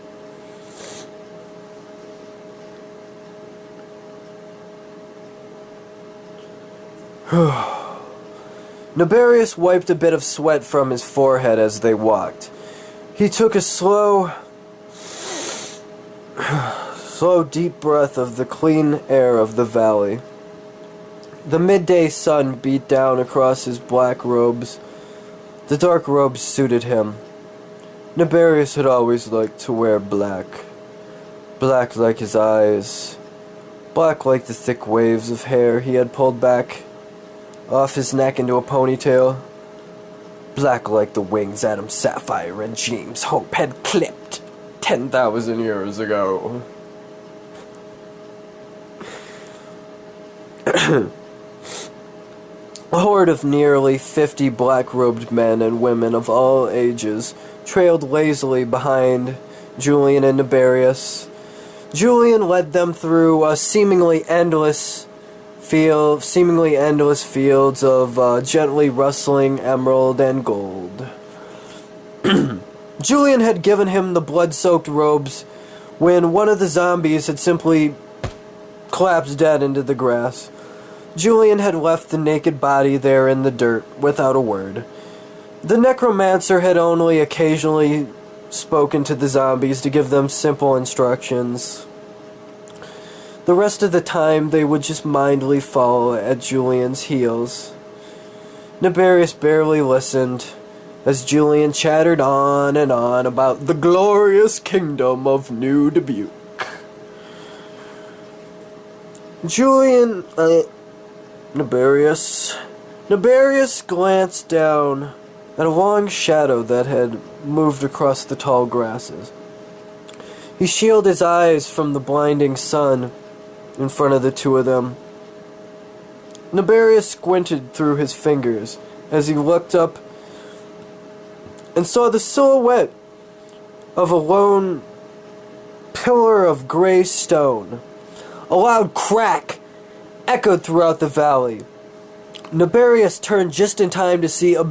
Nabarius wiped a bit of sweat from his forehead as they walked. He took a slow, deep breath of the clean air of the valley. The midday sun beat down across his black robes. The dark robes suited him. Nabarius had always liked to wear black. Black like his eyes. Black like the thick waves of hair he had pulled back off his neck into a ponytail. Black like the wings Adam Sapphire and James Hope had clipped 10,000 years ago. A horde of nearly 50 black-robed men and women of all ages trailed lazily behind Julian and Nabarius. Julian led them through a seemingly endless fields of gently rustling emerald and gold. Julian had given him the blood-soaked robes when one of the zombies had simply collapsed dead into the grass. Julian had left the naked body there in the dirt without a word. The necromancer had only occasionally spoken to the zombies to give them simple instructions. The rest of the time, they would just mindfully follow at Julian's heels. Nabarius barely listened as Julian chattered on and on about the glorious kingdom of New Dubuque. Julian, Nabarius. Nabarius glanced down at a long shadow that had moved across the tall grasses. He shielded his eyes from the blinding sun in front of the two of them. Nabarius squinted through his fingers as he looked up and saw the silhouette of a lone pillar of gray stone. A loud crack echoed throughout the valley. Nabarius turned just in time to see a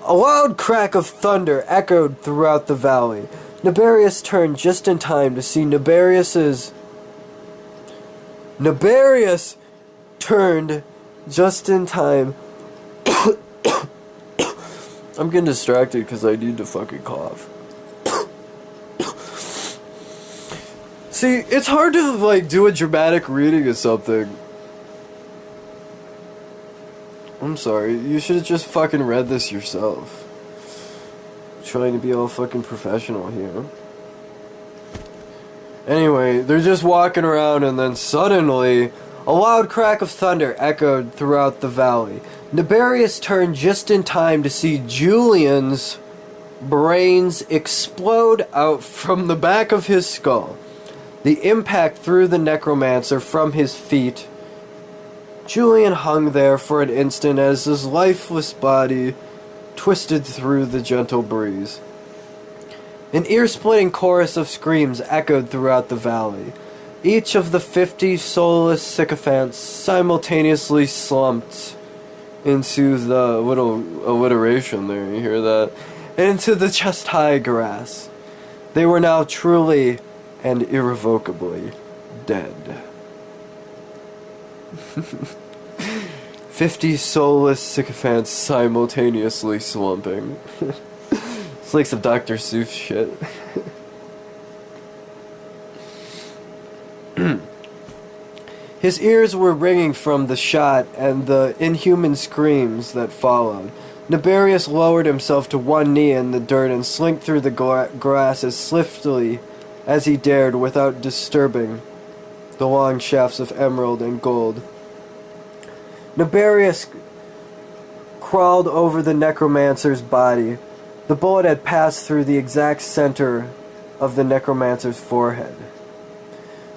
A loud crack of thunder echoed throughout the valley. Nabarius turned just in time to see Nabarius turned just in time. I'm getting distracted because I need to fucking cough. See, it's hard to, like, do a dramatic reading of something. I'm sorry, you should have just fucking read this yourself. Trying to be all fucking professional here. Anyway, they're just walking around and then suddenly, a loud crack of thunder echoed throughout the valley. Nabarius turned just in time to see Julian's brains explode out from the back of his skull. The impact threw the necromancer from his feet. Julian hung there for an instant as his lifeless body twisted through the gentle breeze. An ear-splitting chorus of screams echoed throughout the valley. Each of the 50 soulless sycophants simultaneously slumped into the little alliteration there, you hear that? Into the chest-high grass. They were now truly and irrevocably dead. 50 soulless sycophants simultaneously slumping. It's like some Dr. Seuss shit. His ears were ringing from the shot and the inhuman screams that followed. Nabarius lowered himself to one knee in the dirt and slinked through the grass as swiftly as he dared without disturbing the long shafts of emerald and gold. Nabarius crawled over the necromancer's body. The bullet had passed through the exact center of the necromancer's forehead.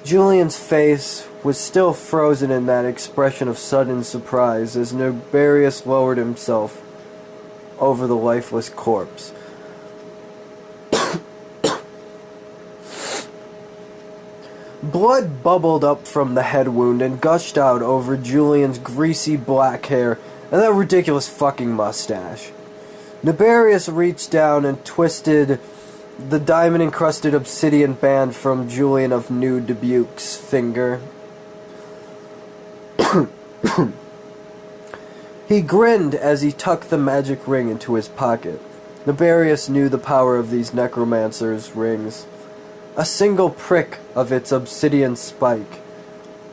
Julian's face was still frozen in that expression of sudden surprise as Nabarius lowered himself over the lifeless corpse. Blood bubbled up from the head wound and gushed out over Julian's greasy black hair and that ridiculous fucking mustache. Nabarius reached down and twisted the diamond-encrusted obsidian band from Julian of New Dubuque's finger. He grinned as he tucked the magic ring into his pocket. Nabarius knew the power of these necromancers' rings. A single prick of its obsidian spike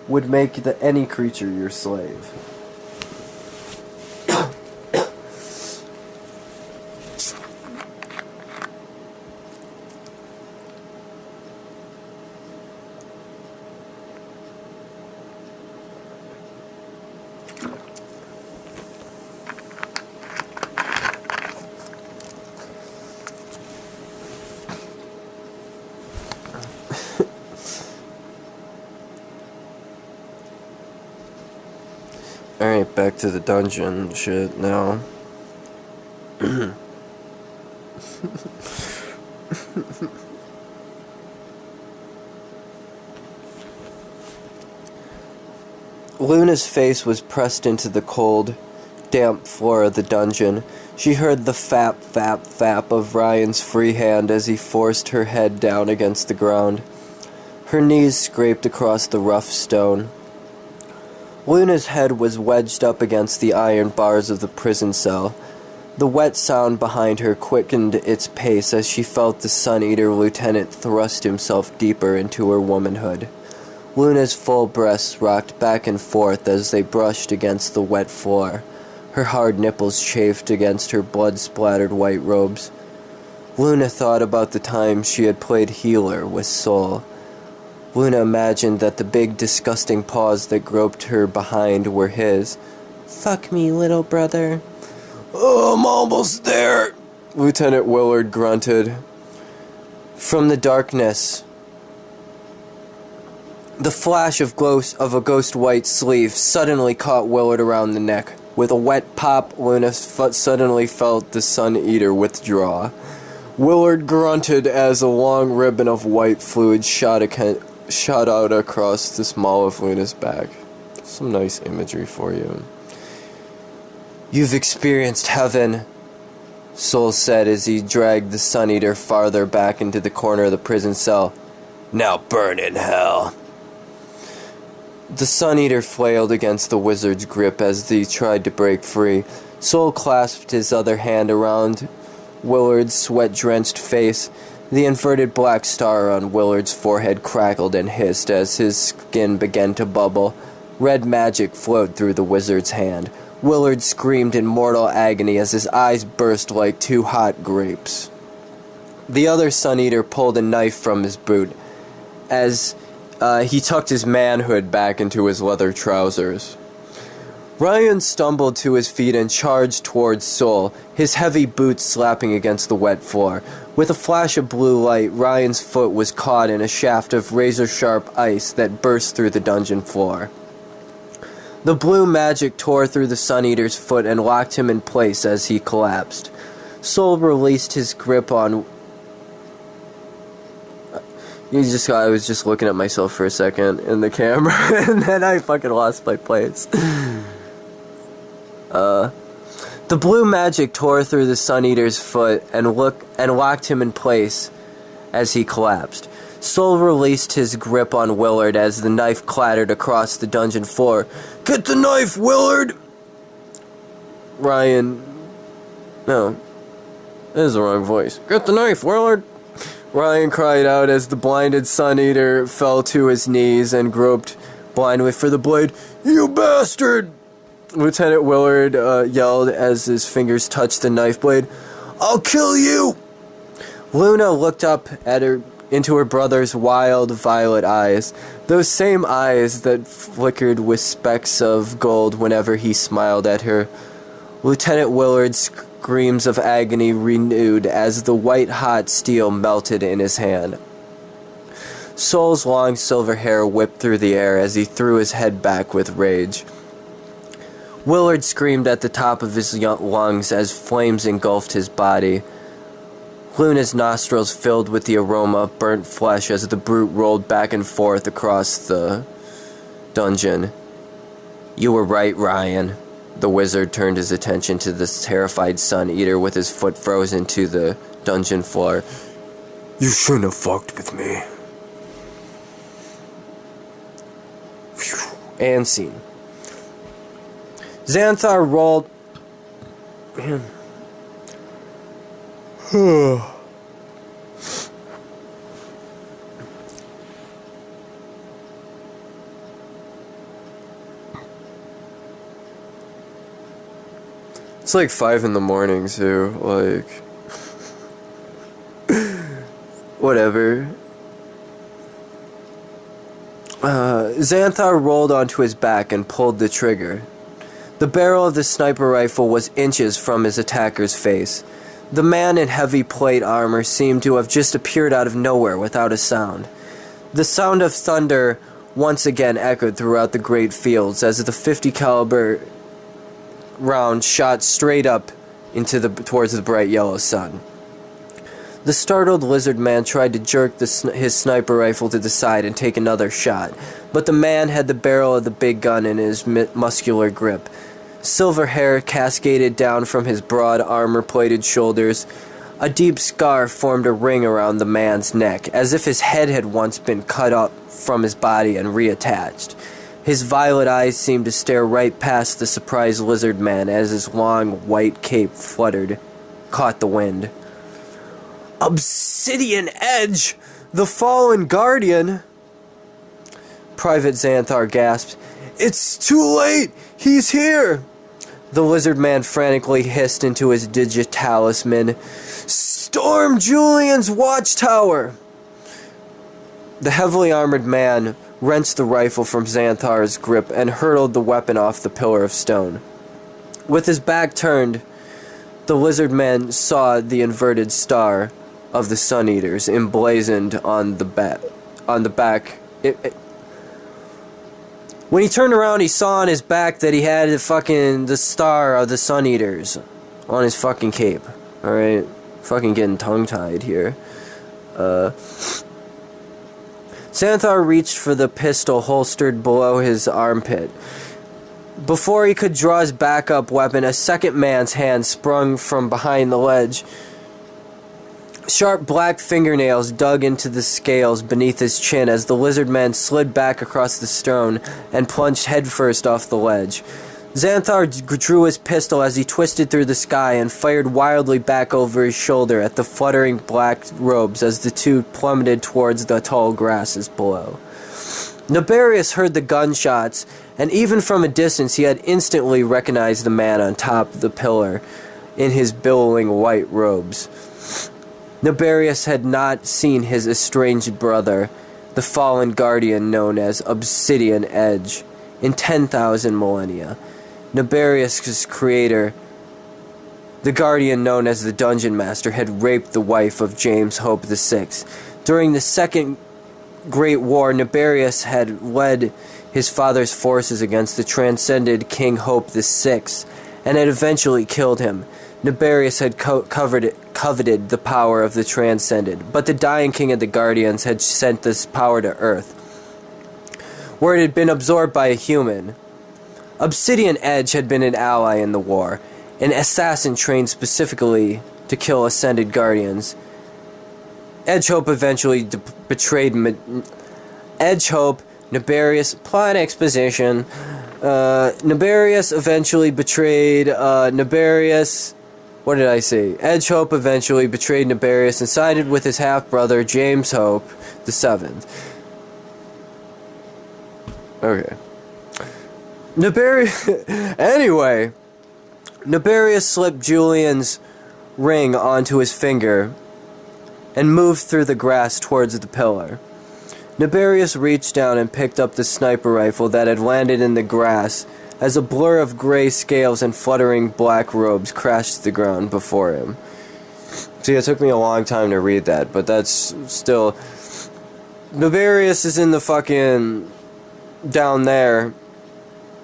would make any creature your slave. Alright, back to the dungeon shit now. Luna's face was pressed into the cold, damp floor of the dungeon. She heard the fap, fap, fap of Ryan's free hand as he forced her head down against the ground. Her knees scraped across the rough stone. Luna's head was wedged up against the iron bars of the prison cell. The wet sound behind her quickened its pace as she felt the Sun-Eater lieutenant thrust himself deeper into her womanhood. Luna's full breasts rocked back and forth as they brushed against the wet floor. Her hard nipples chafed against her blood-splattered white robes. Luna thought about the time she had played healer with Sol. Luna imagined that the big, disgusting paws that groped her behind were his. "Fuck me, little brother." "Oh, I'm almost there," Lieutenant Willard grunted. From the darkness, the flash of a ghost white sleeve suddenly caught Willard around the neck. With a wet pop, Luna suddenly felt the Sun Eater withdraw. Willard grunted as a long ribbon of white fluid shot out across the small of Luna's back. Some nice imagery for you. "You've experienced heaven," Sol said as he dragged the Sun Eater farther back into the corner of the prison cell. "Now burn in hell." The Sun Eater flailed against the wizard's grip as he tried to break free. Sol clasped his other hand around Willard's sweat-drenched face. The inverted black star on Willard's forehead crackled and hissed as his skin began to bubble. Red magic flowed through the wizard's hand. Willard screamed in mortal agony as his eyes burst like two hot grapes. The other Sun Eater pulled a knife from his boot as he tucked his manhood back into his leather trousers. Ryan stumbled to his feet and charged towards Sol, his heavy boots slapping against the wet floor. With a flash of blue light, Ryan's foot was caught in a shaft of razor-sharp ice that burst through the dungeon floor. The blue magic tore through the Sun Eater's foot and locked him in place as he collapsed. Sol released his grip on... I was just looking at myself for a second in the camera, and then I fucking lost my place. The blue magic tore through the Sun Eater's foot and locked him in place as he collapsed. Sol released his grip on Willard as the knife clattered across the dungeon floor. "Get the knife, Willard!" No, that is the wrong voice. "Get the knife, Willard!" Ryan cried out as the blinded Sun Eater fell to his knees and groped blindly for the blade. "You bastard!" Lieutenant Willard yelled as his fingers touched the knife blade. "I'll kill you!" Luna looked up at into her brother's wild violet eyes, those same eyes that flickered with specks of gold whenever he smiled at her. Lieutenant Willard's screams of agony renewed as the white-hot steel melted in his hand. Sol's long silver hair whipped through the air as he threw his head back with rage. Willard screamed at the top of his lungs as flames engulfed his body. Luna's nostrils filled with the aroma of burnt flesh as the brute rolled back and forth across the dungeon. "You were right, Ryan." The wizard turned his attention to the terrified Sun Eater with his foot frozen to the dungeon floor. "You shouldn't have fucked with me." And scene. Xanthar rolled... It's like 5 in the morning, too, like... Whatever. Xanthar rolled onto his back and pulled the trigger. The barrel of the sniper rifle was inches from his attacker's face. The man in heavy plate armor seemed to have just appeared out of nowhere without a sound. The sound of thunder once again echoed throughout the great fields as the .50 caliber round shot straight up towards the bright yellow sun. The startled lizard man tried to jerk his sniper rifle to the side and take another shot, but the man had the barrel of the big gun in his muscular grip. Silver hair cascaded down from his broad armor-plated shoulders. A deep scar formed a ring around the man's neck, as if his head had once been cut up from his body and reattached. His violet eyes seemed to stare right past the surprised lizard man as his long white cape caught the wind. "Obsidian Edge! The fallen guardian!" Private Xanthar gasped. "It's too late! He's here!" The lizard man frantically hissed into his digitalisman, "Storm Julian's watchtower!" The heavily armored man wrenched the rifle from Xanthar's grip and hurled the weapon off the pillar of stone. With his back turned, the lizard man saw the inverted star of the Sun Eaters emblazoned on the back. When he turned around, he saw on his back that he had the star of the Sun Eaters on his fucking cape. Alright? Fucking getting tongue-tied here. Xanthar reached for the pistol holstered below his armpit. Before he could draw his backup weapon, a second man's hand sprung from behind the ledge. Sharp black fingernails dug into the scales beneath his chin as the lizard man slid back across the stone and plunged headfirst off the ledge. Xanthar drew his pistol as he twisted through the sky and fired wildly back over his shoulder at the fluttering black robes as the two plummeted towards the tall grasses below. Nabarius heard the gunshots, and even from a distance he had instantly recognized the man on top of the pillar in his billowing white robes. Nabarius had not seen his estranged brother, the fallen guardian known as Obsidian Edge, in 10,000 millennia. Nabarius' creator, the guardian known as the Dungeon Master, had raped the wife of James Hope VI. During the Second Great War, Nabarius had led his father's forces against the transcended King Hope VI, and had eventually killed him. Nabarius had coveted the power of the Transcended, but the dying King of the Guardians had sent this power to Earth, where it had been absorbed by a human. Obsidian Edge had been an ally in the war, an assassin trained specifically to kill Ascended Guardians. Edgehope eventually betrayed Edgehope, Nabarius, plot exposition. Nabarius eventually betrayed Nabarius. What did I say? Edgehope eventually betrayed Nabarius and sided with his half-brother James Hope VII. Okay. Anyway, Nabarius slipped Julian's ring onto his finger and moved through the grass towards the pillar. Nabarius reached down and picked up the sniper rifle that had landed in the grass as a blur of gray scales and fluttering black robes crashed to the ground before him. See, it took me a long time to read that, but that's still... Nabarius is in the fucking... down there.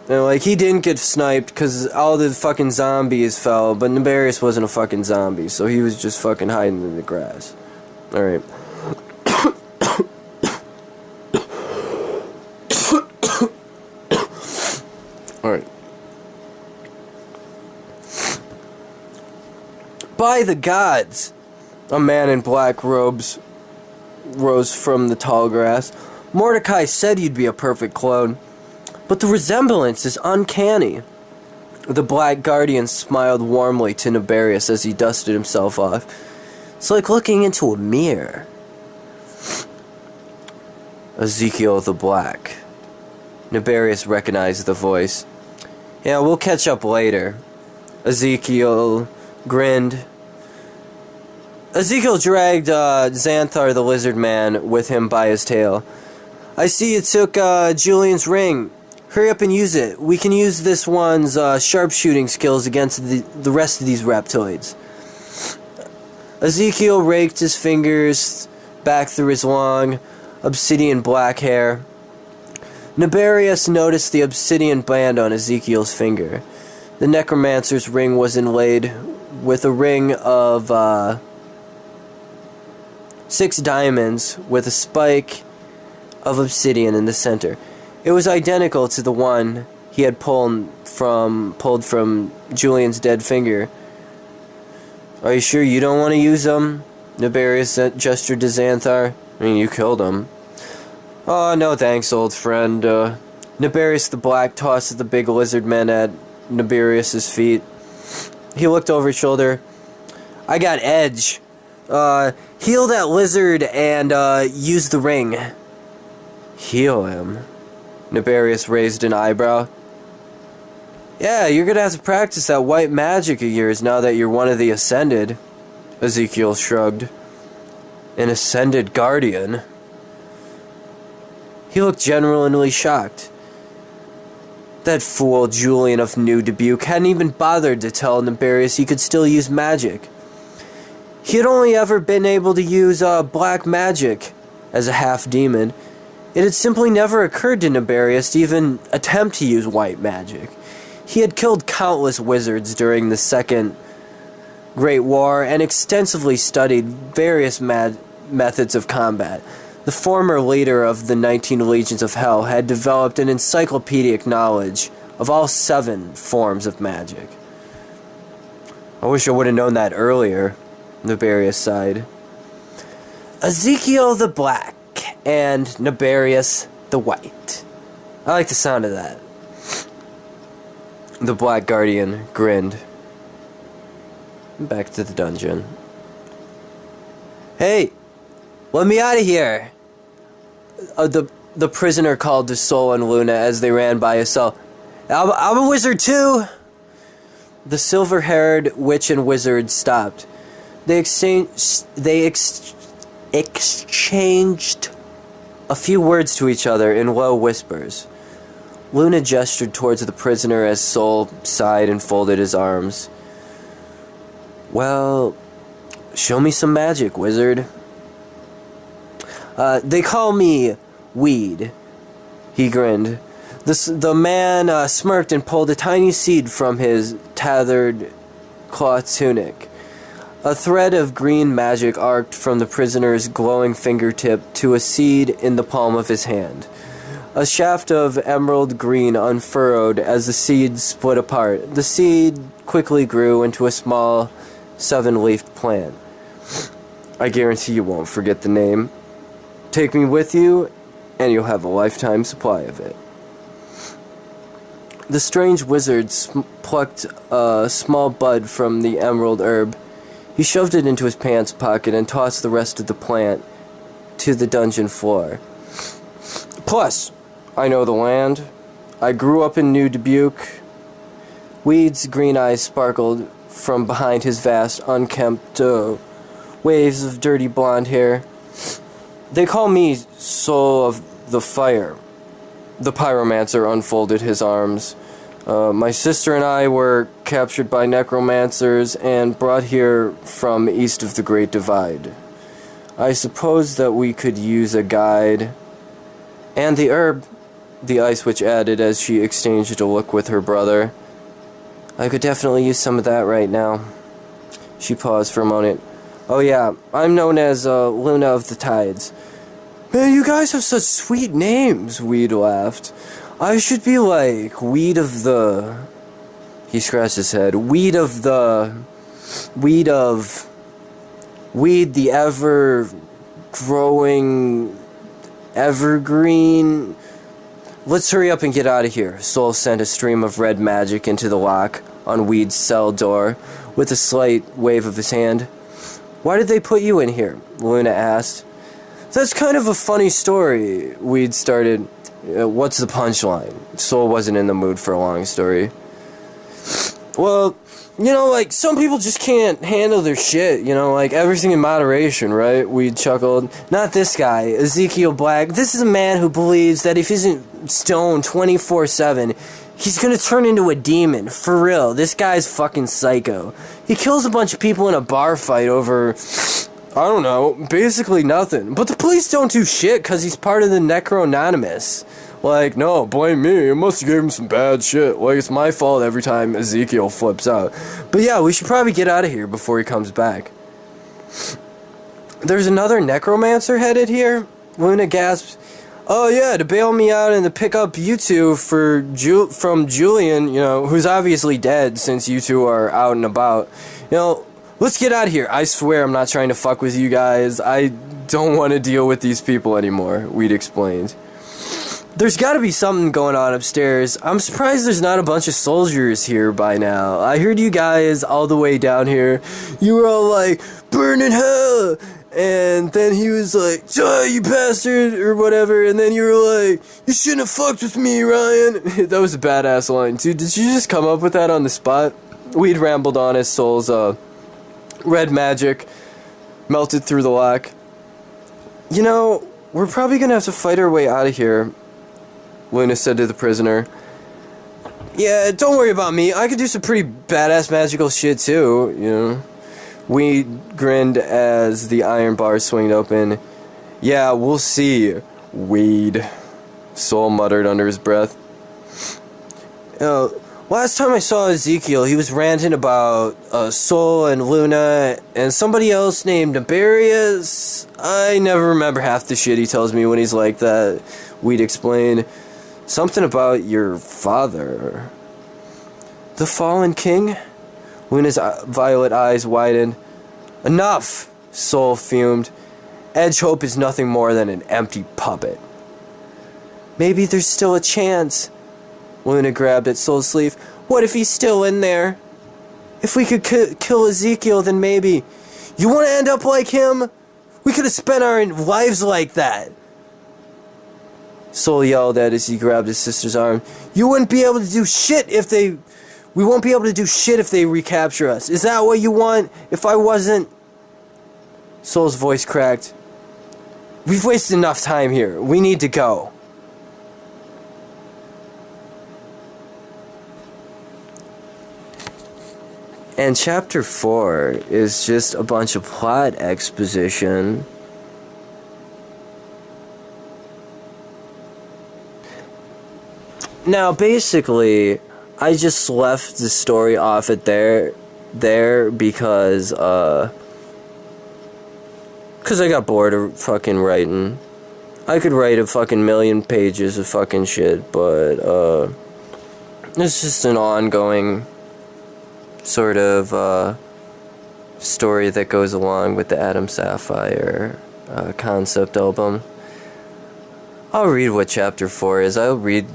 And, like, he didn't get sniped because all the fucking zombies fell, but Nabarius wasn't a fucking zombie, so he was just fucking hiding in the grass. Alright. Alright. By the gods! A man in black robes rose from the tall grass. Mordecai said you'd be a perfect clone, but the resemblance is uncanny. The Black Guardian smiled warmly to Nabarius as he dusted himself off. It's like looking into a mirror. Ezekiel the Black. Nabarius recognized the voice. Yeah, we'll catch up later. Ezekiel grinned. Ezekiel dragged Xanthar the Lizard Man with him by his tail. I see you took Julian's ring. Hurry up and use it. We can use this one's sharpshooting skills against the rest of these reptoids. Ezekiel raked his fingers back through his long, obsidian black hair. Nabarius noticed the obsidian band on Ezekiel's finger. The necromancer's ring was inlaid with a ring of 6 diamonds with a spike of obsidian in the center. It was identical to the one he had pulled from Julian's dead finger. Are you sure you don't want to use them? Nabarius gestured to Xanthar. I mean, you killed him. Oh, no thanks, old friend. Nabarius the Black tossed the big lizard man at Nabarius' feet. He looked over his shoulder. I got Edge. Heal that lizard and use the ring. Heal him? Nabarius raised an eyebrow. Yeah, you're gonna have to practice that white magic of yours now that you're one of the Ascended. Ezekiel shrugged. An Ascended Guardian? He looked genuinely shocked. That fool Julian of New Dubuque hadn't even bothered to tell Nibarius he could still use magic. He had only ever been able to use black magic as a half-demon. It had simply never occurred to Nibarius to even attempt to use white magic. He had killed countless wizards during the Second Great War and extensively studied various methods of combat. The former leader of the 19 Legions of Hell had developed an encyclopedic knowledge of all 7 forms of magic. I wish I would have known that earlier, Nibarius sighed. Ezekiel the Black and Nibarius the White. I like the sound of that. The Black Guardian grinned. Back to the dungeon. Hey! Let me out of here! The prisoner called to Sol and Luna as they ran by his cell. I'm a wizard too! The silver-haired witch and wizard stopped. They exchanged a few words to each other in low whispers. Luna gestured towards the prisoner as Sol sighed and folded his arms. Well, show me some magic, wizard. They call me Weed. He grinned. The man smirked and pulled a tiny seed from his tattered cloth tunic. A thread of green magic arced from the prisoner's glowing fingertip to a seed in the palm of his hand. A shaft of emerald green unfurrowed as the seed split apart. The seed quickly grew into a small 7-leafed plant. I guarantee you won't forget the name. Take me with you, and you'll have a lifetime supply of it. The strange wizard plucked a small bud from the emerald herb. He shoved it into his pants pocket and tossed the rest of the plant to the dungeon floor. Plus, I know the land. I grew up in New Dubuque. Weed's green eyes sparkled from behind his vast, unkempt waves of dirty blonde hair. They call me Soul of the Fire. The pyromancer unfolded his arms. My sister and I were captured by necromancers and brought here from east of the Great Divide. I suppose that we could use a guide. And the herb, the Ice Witch added as she exchanged a look with her brother. I could definitely use some of that right now. She paused for a moment. Oh yeah, I'm known as Luna of the Tides. Man, you guys have such sweet names, Weed laughed. I should be like Weed of the... He scratched his head. Weed the ever-growing evergreen. Let's hurry up and get out of here. Sol sent a stream of red magic into the lock on Weed's cell door with a slight wave of his hand. Why did they put you in here? Luna asked. That's kind of a funny story, Weed started. What's the punchline? Sol wasn't in the mood for a long story. Well, you know, like, some people just can't handle their shit, you know, like, everything in moderation, right? Weed chuckled. Not this guy, Ezekiel Black. This is a man who believes that if he isn't stoned 24/7, he's gonna turn into a demon. For real, this guy's fucking psycho. He kills a bunch of people in a bar fight over... I don't know, basically nothing. But the police don't do shit because he's part of the Necro-Anonymous. Like, no, blame me. I must have gave him some bad shit. Like, it's my fault every time Ezekiel flips out. But yeah, we should probably get out of here before he comes back. There's another necromancer headed here? Luna gasped. Oh yeah, to bail me out and to pick up you two from Julian, you know, who's obviously dead since you two are out and about. You know, let's get out of here. I swear I'm not trying to fuck with you guys. I don't want to deal with these people anymore, Weed explained. There's got to be something going on upstairs. I'm surprised there's not a bunch of soldiers here by now. I heard you guys all the way down here. You were all like, burn in hell, And then he was like, you bastard, or whatever. And then you were like, you shouldn't have fucked with me, Ryan. That was a badass line, too. Did you just come up with that on the spot? We'd rambled on as Soul's red magic melted through the lock. You know, we're probably gonna have to fight our way out of here, Luna said to the prisoner. Yeah, don't worry about me. I could do some pretty badass magical shit, too, you know. We grinned as the iron bars swinged open. Yeah, we'll see, weed, Soul muttered under his breath. Last time I saw Ezekiel, he was ranting about Soul and Luna and somebody else named Nabarius. I never remember half the shit he tells me when he's like that. We'd explain. Something about your father. The fallen king? Luna's violet eyes widened. Enough, Soul fumed. Edgehope is nothing more than an empty puppet. Maybe there's still a chance. Luna grabbed at Soul's sleeve. What if he's still in there? If we could kill Ezekiel, then maybe. You want to end up like him? We could have spent our lives like that. Soul yelled at as he grabbed his sister's arm. You wouldn't be able to do shit if they... We won't be able to do shit if they recapture us. Is that what you want? If I wasn't... Soul's voice cracked. We've wasted enough time here. We need to go. And chapter 4 is just a bunch of plot exposition. Now, basically, I just left the story off at there because I got bored of fucking writing. I could write a fucking million pages of fucking shit, but, it's just an ongoing sort of, story that goes along with the Adam Sapphire, concept album. I'll read what chapter 4 is. I'll read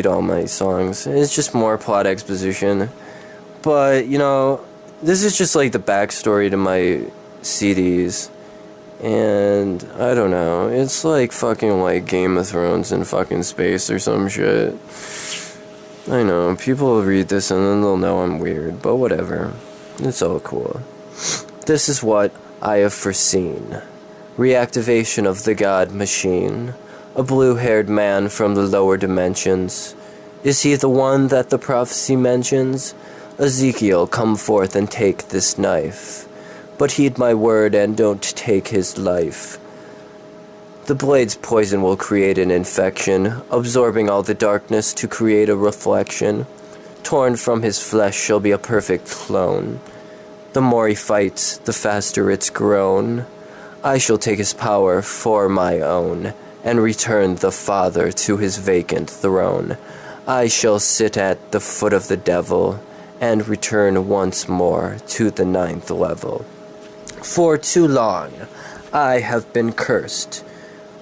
all my songs. It's just more plot exposition. But, you know, this is just like the backstory to my CDs. And, I don't know, it's like fucking like Game of Thrones in fucking space or some shit. I know, people will read this and then they'll know I'm weird, but whatever. It's all cool. This is what I have foreseen. Reactivation of the God Machine. A blue-haired man from the lower dimensions. Is he the one that the prophecy mentions? Ezekiel, come forth and take this knife. But heed my word and don't take his life. The blade's poison will create an infection, absorbing all the darkness to create a reflection. Torn from his flesh shall be a perfect clone. The more he fights, the faster it's grown. I shall take his power for my own, and return the Father to his vacant throne. I shall sit at the foot of the devil, and return once more to the 9th level. For too long, I have been cursed,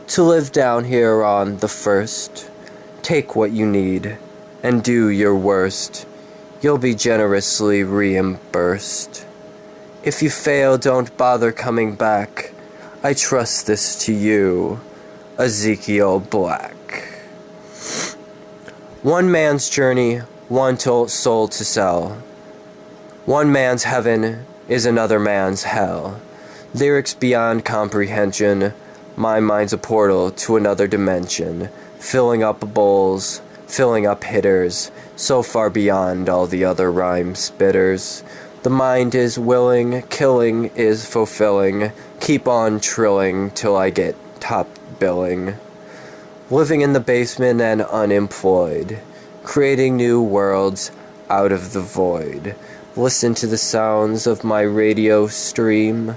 to live down here on the first. Take what you need, and do your worst. You'll be generously reimbursed. If you fail, don't bother coming back. I trust this to you, Ezekiel Black. One man's journey, one soul to sell. One man's heaven is another man's hell. Lyrics beyond comprehension. My mind's a portal to another dimension. Filling up bowls, filling up hitters. So far beyond all the other rhyme spitters. The mind is willing, killing is fulfilling. Keep on trilling till I get top billing. Living in the basement and unemployed. Creating new worlds out of the void. Listen to the sounds of my radio stream.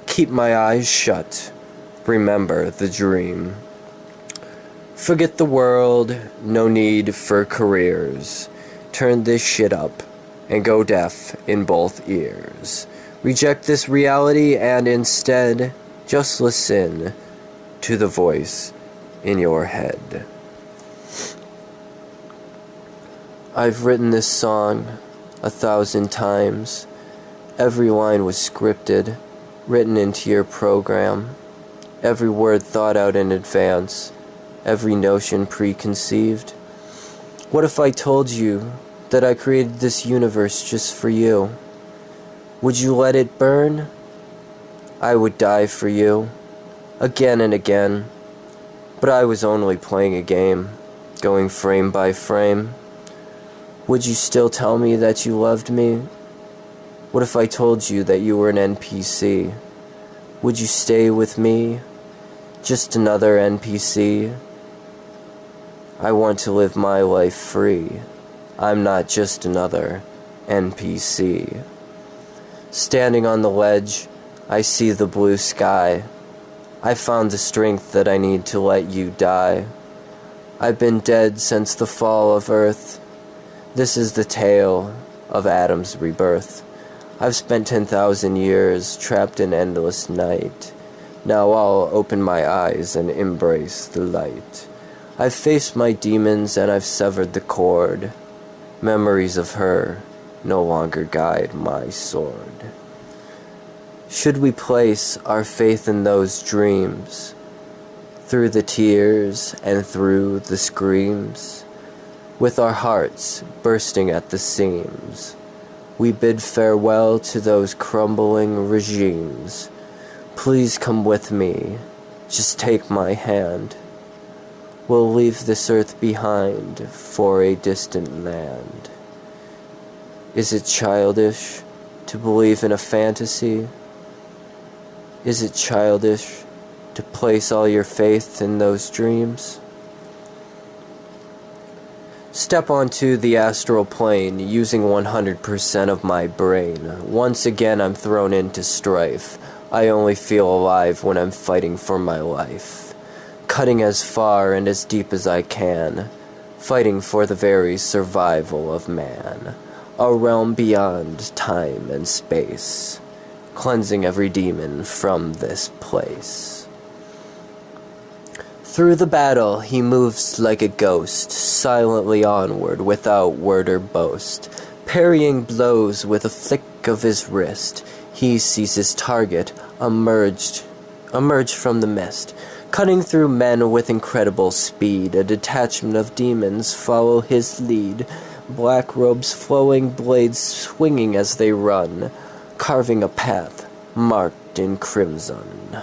Keep my eyes shut. Remember the dream. Forget the world, no need for careers. Turn this shit up and go deaf in both ears. Reject this reality and instead just listen to the voice in your head. I've written this song 1,000 times. Every line was scripted. written into your program, every word thought out in advance, every notion preconceived? What if I told you that I created this universe just for you? Would you let it burn? I would die for you, again and again, but I was only playing a game, going frame by frame. Would you still tell me that you loved me? What if I told you that you were an NPC? Would you stay with me? Just another NPC? I want to live my life free. I'm not just another NPC. Standing on the ledge, I see the blue sky. I found the strength that I need to let you die. I've been dead since the fall of Earth. This is the tale of Adam's rebirth. I've spent 10,000 years trapped in endless night. Now I'll open my eyes and embrace the light. I've faced my demons and I've severed the cord. Memories of her no longer guide my sword. Should we place our faith in those dreams, through the tears and through the screams, with our hearts bursting at the seams, we bid farewell to those crumbling regimes. Please come with me, just take my hand. We'll leave this earth behind for a distant land. Is it childish to believe in a fantasy? Is it childish to place all your faith in those dreams? Step onto the astral plane using 100% of my brain. Once again I'm thrown into strife. I only feel alive when I'm fighting for my life. Cutting as far and as deep as I can. Fighting for the very survival of man. A realm beyond time and space. Cleansing every demon from this place. Through the battle he moves like a ghost, silently onward without word or boast. Parrying blows with a flick of his wrist, he sees his target emerge from the mist. Cutting through men with incredible speed, a detachment of demons follow his lead. Black robes flowing, blades swinging as they run, carving a path marked in crimson.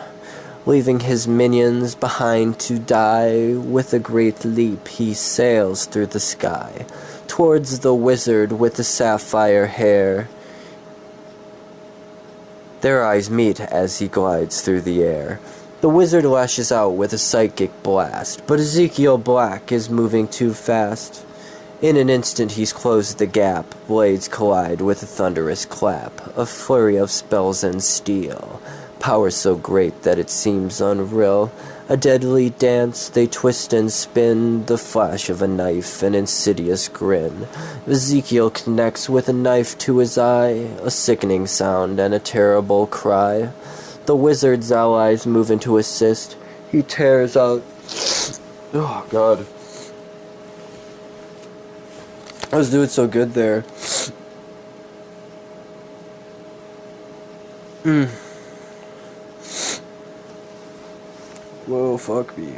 Leaving his minions behind to die, with a great leap he sails through the sky, towards the wizard with the sapphire hair. Their eyes meet as he glides through the air. The wizard lashes out with a psychic blast, but Ezekiel Black is moving too fast. In an instant he's closed the gap, blades collide with a thunderous clap, a flurry of spells and steel, power so great that it seems unreal. A deadly dance, they twist and spin, the flash of a knife, an insidious grin. Ezekiel connects with a knife to his eye, a sickening sound and a terrible cry. The wizard's allies move in to assist. He tears out... Oh, God. I was doing so good there. Whoa, fuck me.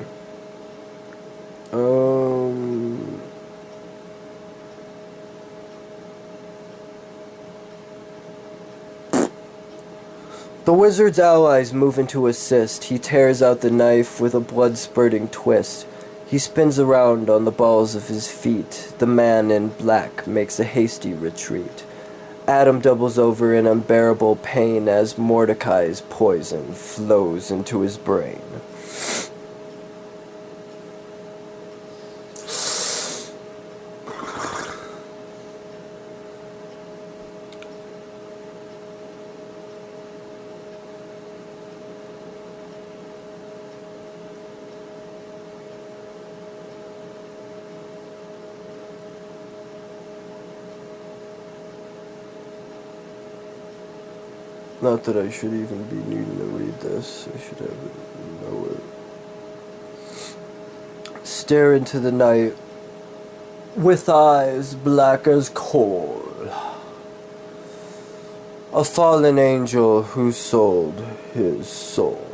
The wizard's allies move in to assist. He tears out the knife with a blood-spurting twist. He spins around on the balls of his feet. The man in black makes a hasty retreat. Adam doubles over in unbearable pain as Mordecai's poison flows into his brain. Not that I should even be needing to read this. I should have it know it. Stare into the night with eyes black as coal. a fallen angel who sold his soul.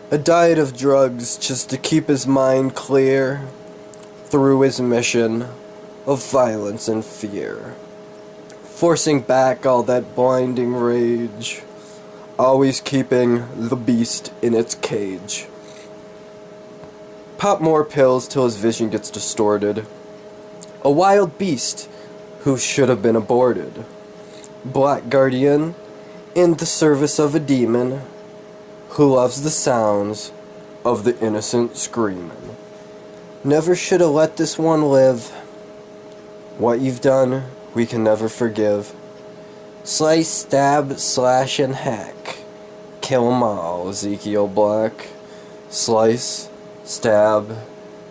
A diet of drugs just to keep his mind clear through his mission of violence and fear, forcing back all that blinding rage, always keeping the beast in its cage. Pop more pills till his vision gets distorted. A wild beast who should have been aborted. Black guardian in the service of a demon who loves the sounds of the innocent screaming. Never should have let this one live. What you've done, we can never forgive. Slice, stab, slash, and hack. Kill 'em all, Ezekiel Black. Slice, stab,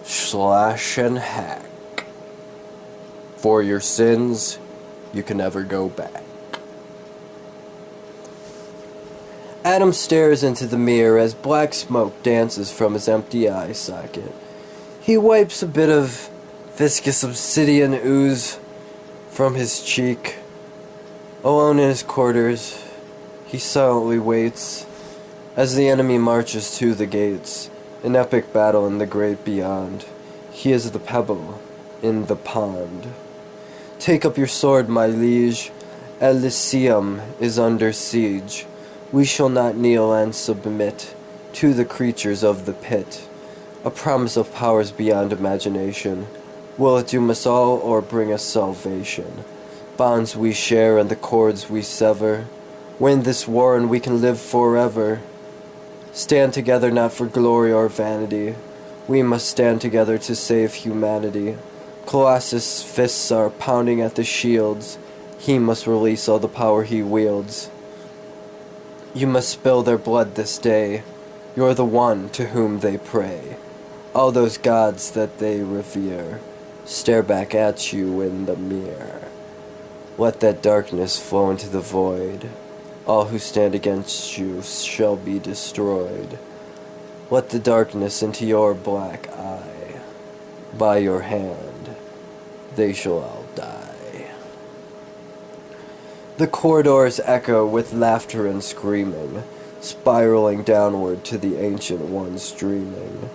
slash, and hack. For your sins, you can never go back. Adam stares into the mirror as black smoke dances from his empty eye socket. He wipes a bit of viscous obsidian ooze from his cheek. Alone in his quarters, he silently waits as the enemy marches to the gates. An epic battle in the great beyond. He is the pebble in the pond. Take up your sword, my liege. Elysium is under siege. We shall not kneel and submit to the creatures of the pit. A promise of powers beyond imagination. Will it doom us all or bring us salvation? Bonds we share and the cords we sever. Win this war and we can live forever. Stand together not for glory or vanity. We must stand together to save humanity. Colossus' fists are pounding at the shields. He must release all the power he wields. You must spill their blood this day. You're the one to whom they pray. All those gods that they revere stare back at you in the mirror. Let that darkness flow into the void. All who stand against you shall be destroyed. Let the darkness into your black eye. By your hand, they shall all die. The corridors echo with laughter and screaming, spiraling downward to the ancient ones dreaming.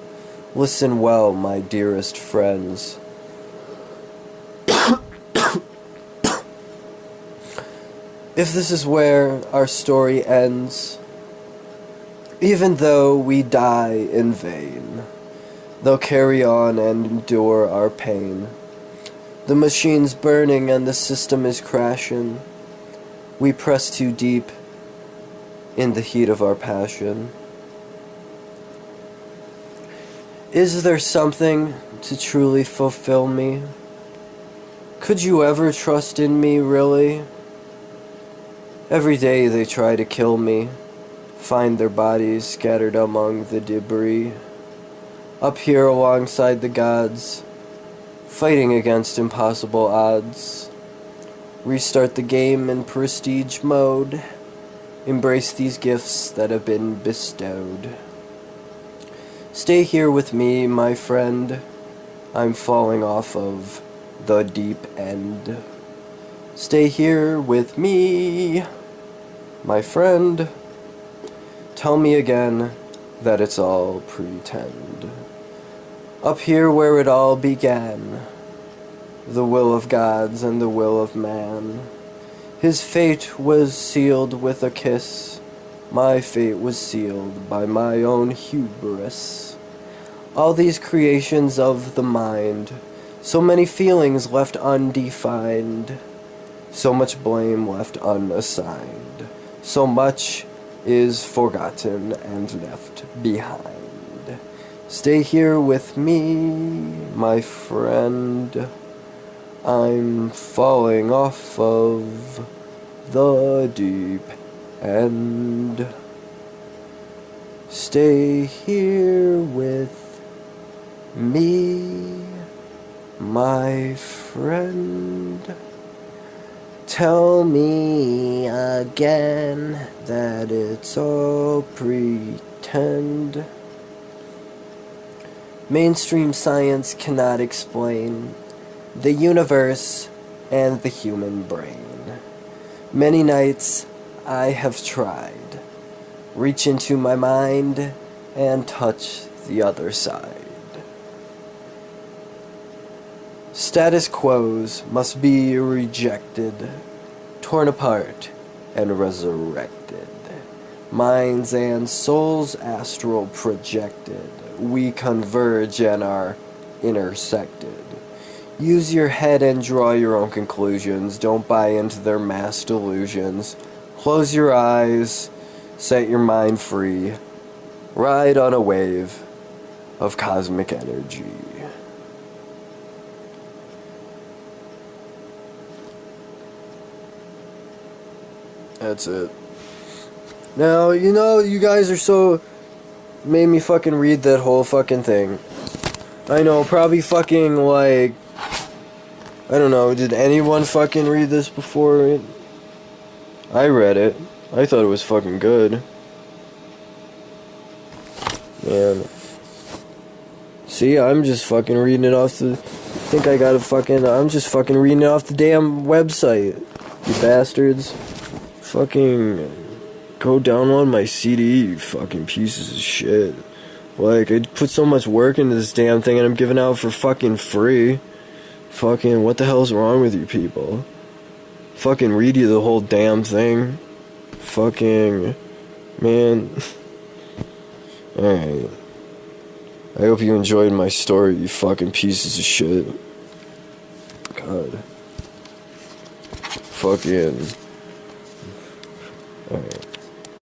Listen well, my dearest friends. If this is where our story ends, even though we die in vain, they'll carry on and endure our pain. The machine's burning and the system is crashing. We press too deep in the heat of our passion. Is there something to truly fulfill me? Could you ever trust in me, really? Every day they try to kill me, find their bodies scattered among the debris. Up here alongside the gods, fighting against impossible odds. Restart the game in prestige mode. Embrace these gifts that have been bestowed. Stay here with me, my friend. I'm falling off of the deep end. Stay here with me, my friend. Tell me again that it's all pretend. Up here where it all began, the will of gods and the will of man. His fate was sealed with a kiss. My fate was sealed by my own hubris. All these creations of the mind, so many feelings left undefined, so much blame left unassigned, so much is forgotten and left behind. Stay here with me, my friend. I'm falling off of the deep end. Stay here with me, my friend. tell me again that it's all pretend. Mainstream science cannot explain the universe and the human brain. Many nights I have tried, reach into my mind and touch the other side. Status quos must be rejected, torn apart and resurrected. Minds and souls astral projected, we converge and are intersected. Use your head and draw your own conclusions. Don't buy into their mass delusions. Close your eyes, set your mind free. Ride on a wave of cosmic energy. That's it. Now, you guys are so... made me fucking read that whole fucking thing. I know, probably fucking, like... I don't know, did anyone fucking read this before? I read it. I thought it was fucking good. Man. See, I'm just fucking reading it off the... I'm just fucking reading it off the damn website. You bastards. Fucking... Go download my CD, you fucking pieces of shit. Like, I put so much work into this damn thing and I'm giving out for fucking free. Fucking, what the hell's wrong with you people? Fucking read you the whole damn thing. Fucking, man. Alright. I hope you enjoyed my story, you fucking pieces of shit. God. Fucking. Alright.